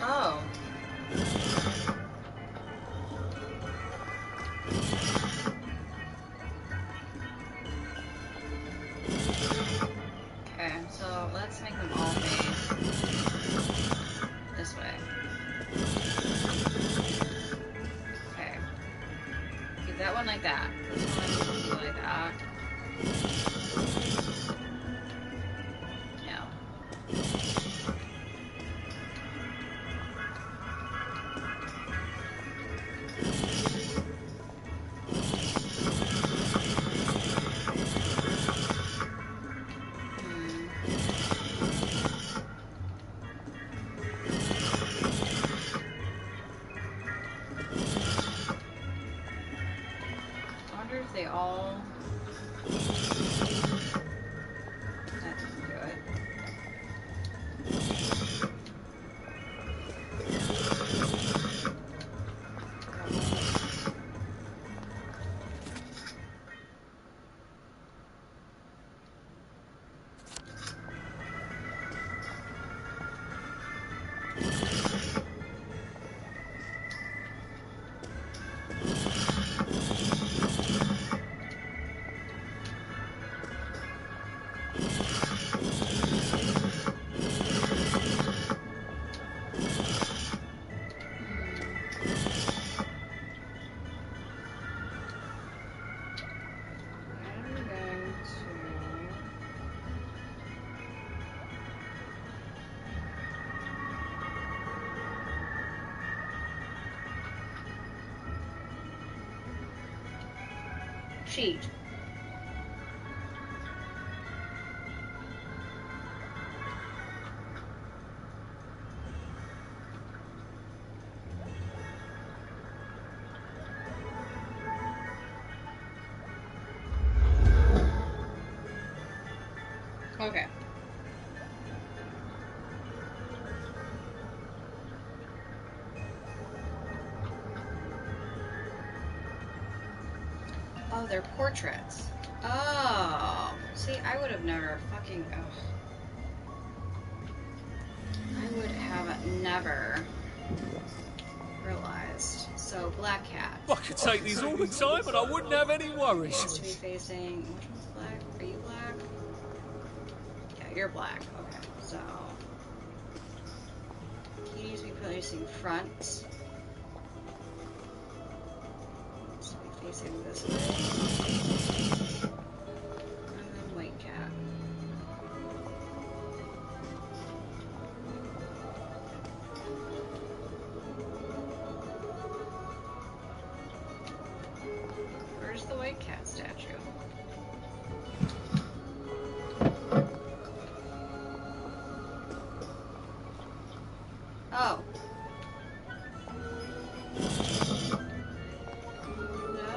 Oh. one like that. This one like that. No. I wonder if they all... That didn't do it. Sheet. Okay. Oh, they're portraits. Oh. See, I would have never fucking... Oh. I would have never realized. So, black cat. I could take these all the time and I wouldn't have any worries. Supposed to be facing... Which one's black? Are you black? Yeah, you're black. Okay, so... He needs to be facing front. Needs to be facing this way. And then white cat. Where's the white cat statue? Oh. No?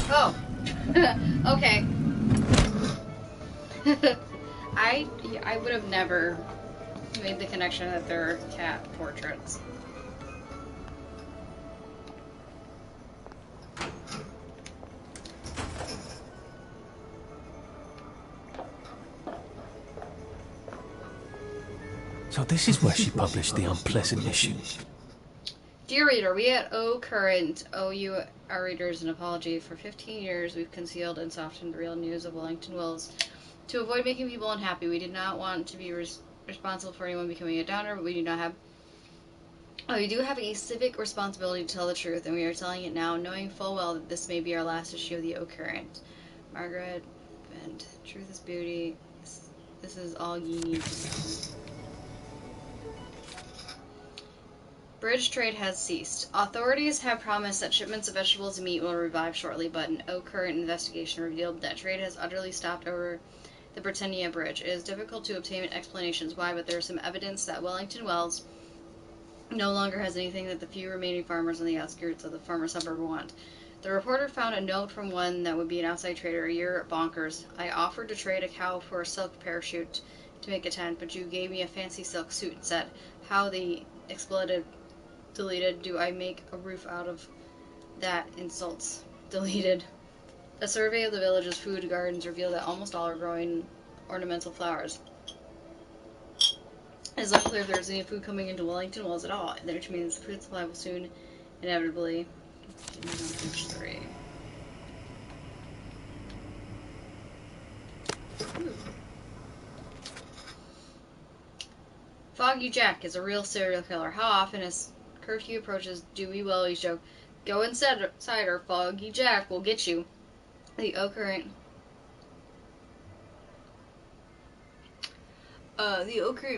Oh. Okay. I would have never made the connection that they're cat portraits. So this is where she published the unpleasant issue. Dear reader, we at O Current owe you, our readers, an apology. For 15 years, we've concealed and softened the real news of Wellington Wells. To avoid making people unhappy, we did not want to be responsible for anyone becoming a downer, but we do have a civic responsibility to tell the truth, and we are telling it now, knowing full well that this may be our last issue of the O Current. Margaret, and truth is beauty. This is all you need to know. Bridge trade has ceased. Authorities have promised that shipments of vegetables and meat will revive shortly, but an O Current investigation revealed that trade has utterly stopped over the Britannia Bridge. It is difficult to obtain explanations why, but there is some evidence that Wellington Wells no longer has anything that the few remaining farmers on the outskirts of the farmer suburb want. The reporter found a note from one that would be an outside trader. You're bonkers. I offered to trade a cow for a silk parachute to make a tent, but you gave me a fancy silk suit and said, how the expletive deleted, do I make a roof out of that? Insults. Deleted. A survey of the village's food gardens revealed that almost all are growing ornamental flowers. It is unclear if there is any food coming into Wellington Wells at all, which means the food supply will soon inevitably continue on page 3. Foggy Jack is a real serial killer. How often as curfew approaches do we always joke, go inside or Foggy Jack will get you. The Occurrent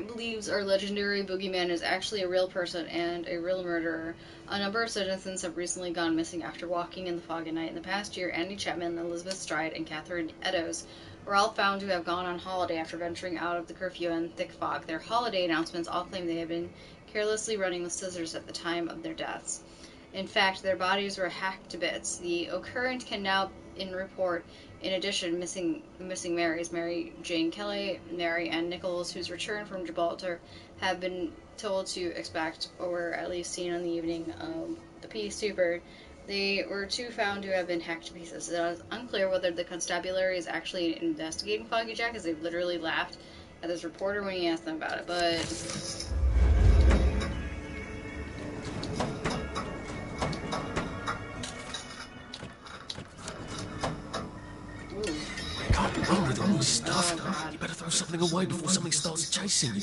believes our legendary boogeyman is actually a real person and a real murderer. A number of citizens have recently gone missing after walking in the fog at night. In the past year, Andy Chapman, Elizabeth Stride, and Catherine Eddowes were all found to have gone on holiday after venturing out of the curfew and thick fog. Their holiday announcements all claim they had been carelessly running with scissors at the time of their deaths. In fact, their bodies were hacked to bits. The Occurrent can now report, in addition, missing Marys, Mary Jane Kelly, Mary Ann Nichols, whose return from Gibraltar have been told to expect, or at least seen on the evening of the Peace Super. They were two found to have been hacked to pieces. It is unclear whether the constabulary is actually investigating Foggy Jack, as they literally laughed at this reporter when he asked them about it, but... Can't be wrong with all this stuff. You better throw something away before something starts chasing you.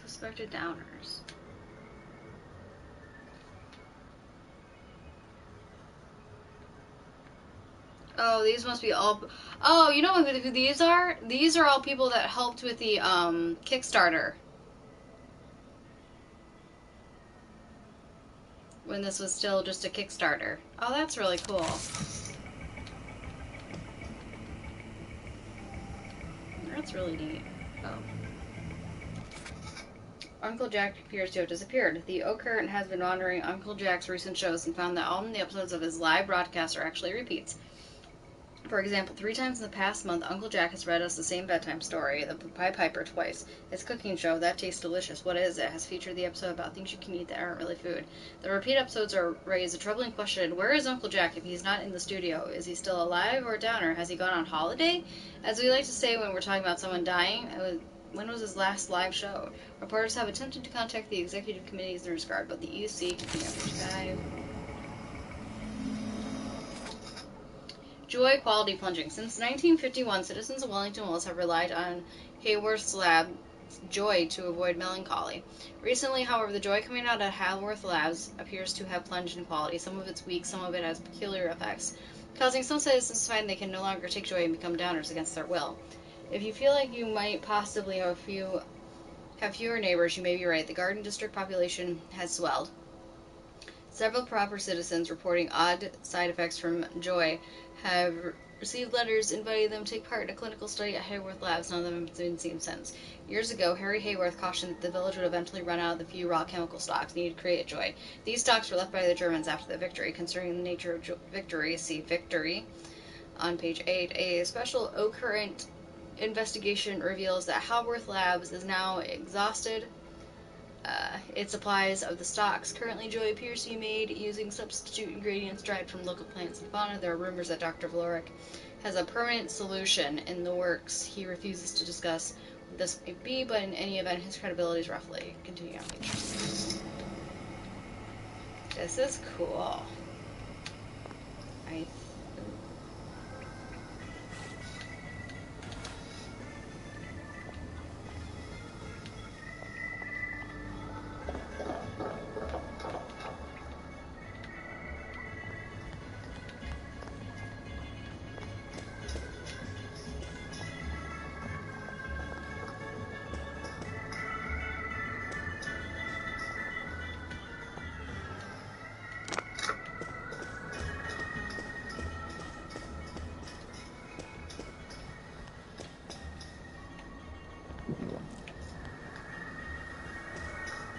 Suspected downers. Oh, these must be all... Oh, you know who these are? These are all people that helped with the, Kickstarter. When this was still just a Kickstarter. Oh, that's really cool. That's really neat. Oh. Uncle Jack appears to have disappeared. The Occurrent has been monitoring Uncle Jack's recent shows and found that all of the episodes of his live broadcasts are actually repeats. For example, 3 times in the past month, Uncle Jack has read us the same bedtime story, The Pied Piper, twice. His cooking show, That Tastes Delicious, What Is It?, has featured the episode about things you can eat that aren't really food. The repeat episodes raise a troubling question: where is Uncle Jack if he's not in the studio? Is he still alive or a downer? Has he gone on holiday? As we like to say when we're talking about someone dying, when was his last live show? Reporters have attempted to contact the executive committees in this regard, but the EC continues. Joy quality plunging. Since 1951, citizens of Wellington Wells have relied on Hayworth's lab Joy to avoid melancholy. Recently, however, the joy coming out of Hayworth Labs appears to have plunged in quality. Some of it's weak, some of it has peculiar effects, causing some citizens to find they can no longer take joy and become downers against their will. If you feel like you might possibly have fewer neighbors, you may be right. The Garden District population has swelled. Several proper citizens reporting odd side effects from joy have received letters inviting them to take part in a clinical study at Hayworth Labs. None of them have been seen since. Years ago, Harry Hayworth cautioned that the village would eventually run out of the few raw chemical stocks needed to create joy. These stocks were left by the Germans after the victory. Concerning the nature of victory, see Victory on page 8. A special Occurrent investigation reveals that Hayworth Labs is now exhausted its supplies of the stocks. Currently, joy appears to be made using substitute ingredients derived from local plants and fauna. There are rumors that Dr. Verloc has a permanent solution in the works. He refuses to discuss what this may be, but in any event, his credibility is roughly continuing on page. This is cool.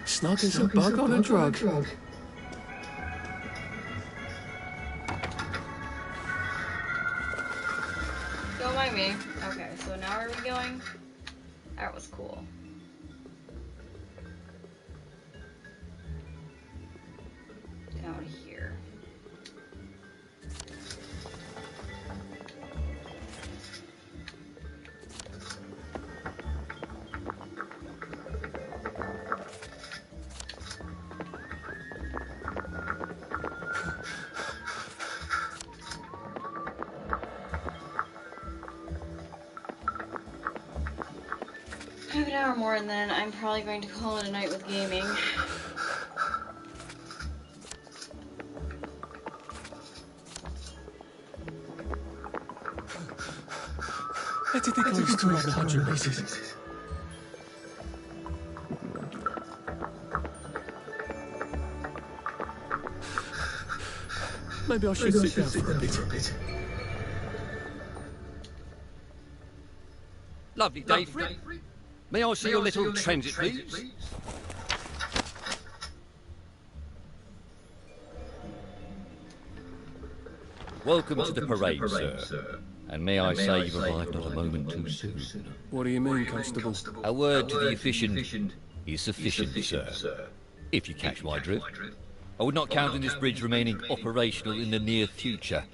Snug as a bug on a drug. Don't mind me. Okay, so now where are we going? That was cool. Down here. an hour more and then I'm probably going to call it a night with gaming. Where did they go through 100 meters? Maybe I should sit down for a bit. Lovely day, Fripp. May I see your little transit, please? Welcome to the parade, sir. And may I say you've arrived not a moment too soon. What do you mean, Constable? A word to the efficient is sufficient, sir. If you catch my drift. I would not count on this bridge remaining operational in the near future.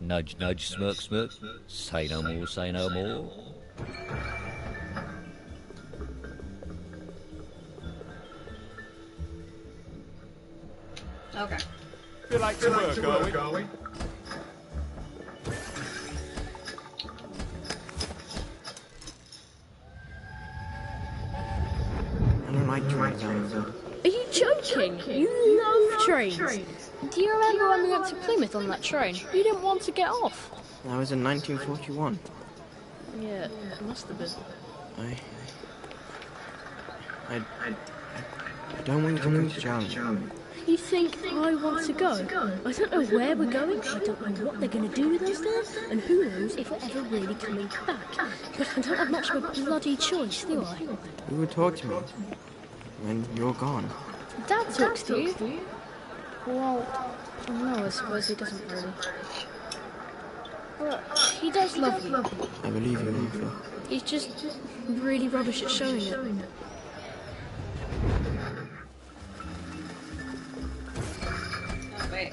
Nudge, nudge, smirk, smirk. Say no more, say no more. Okay. Feel like to work, are we? I don't like trains. Are you joking? You love trains. Do you remember when we went to Plymouth on that train? You didn't want to get off. That was in 1941. Yeah, it must have been. I don't want you to go to Germany. You think I want to go? I don't know where we're going, I don't know what they're going to do with us there, and who knows if we're ever really coming back. But I don't have much of a bloody choice, do I? You would talk to me when you're gone. Dad talks to you? Well, no, I suppose he doesn't really. But he does love you. I believe you, Luffy. He's just really rubbish at showing it. Oh, wait.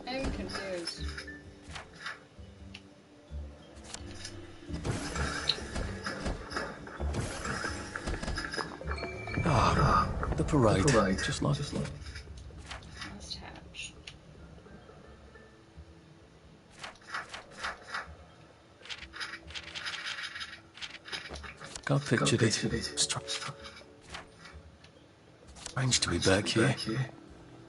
I'm confused. Ah, the parade. Just like Must hatch. I pictured it. Strange to be back here.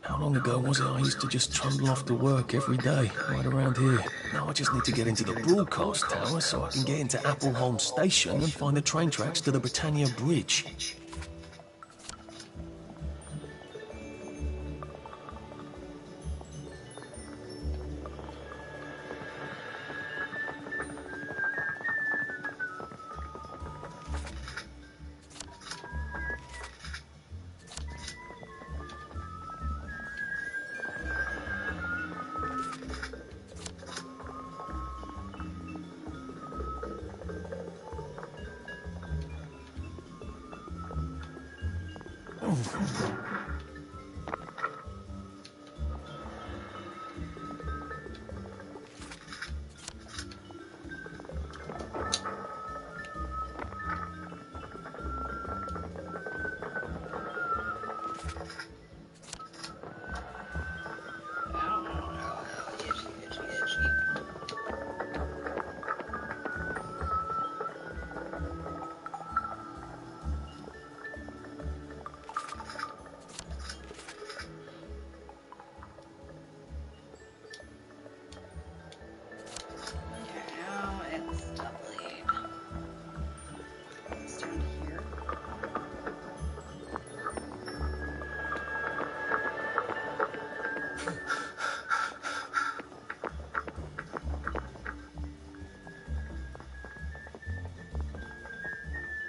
How long ago was it I used to just trundle off to work every day, right around here? Now I just need to get into the broadcast tower so I can get into Appleholm Station and find the train tracks to the Britannia Bridge.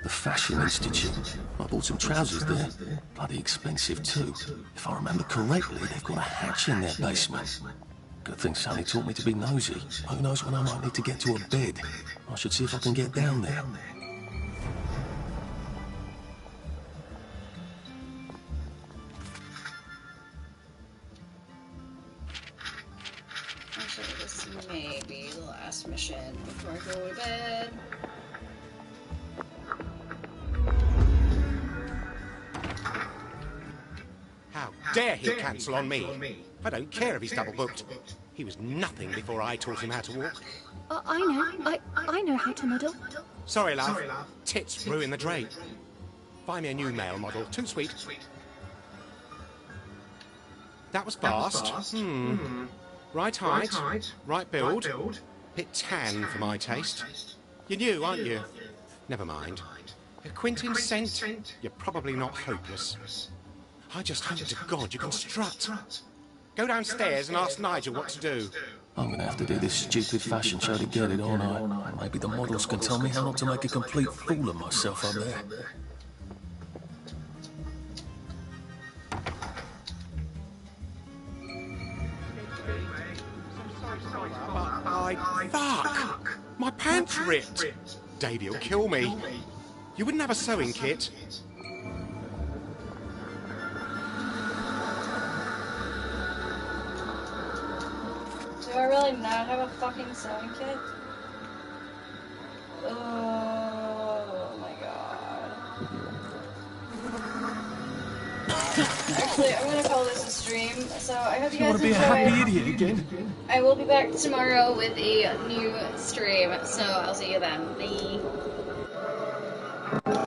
Fashion Institute. I bought some trousers there. Bloody expensive too. If I remember correctly, they've got a hatch in their basement. Good thing Sally taught me to be nosy. Who knows when I might need to get to a bed. I should see if I can get down there. Actually, this may be the last mission before I go to bed. How dare he cancel on me? I don't care if he's double booked. He was nothing before I taught him how to walk. I know how to model. Sorry, love. Tits ruin the drape. Buy me a new male model. Too sweet. That was fast. Right height, right build. Bit tan for my taste. You're new, aren't you? Never mind. A Quintin Cent? You're probably not hopeless. I just hope to God you can strut. Go downstairs and ask Nigel what to do. I'm gonna have to do this stupid fashion show to get it, aren't I? Maybe the models can tell me how not to make a complete fool of myself up there. Fuck! My pants ripped! Davey'll kill me. You wouldn't have a sewing kit? Do I really not have a fucking sewing kit? Oh my god. Actually, I'm gonna call this a stream, so I hope you guys enjoy. You want to be a happy idiot again? I will be back tomorrow with a new stream, so I'll see you then. Bye.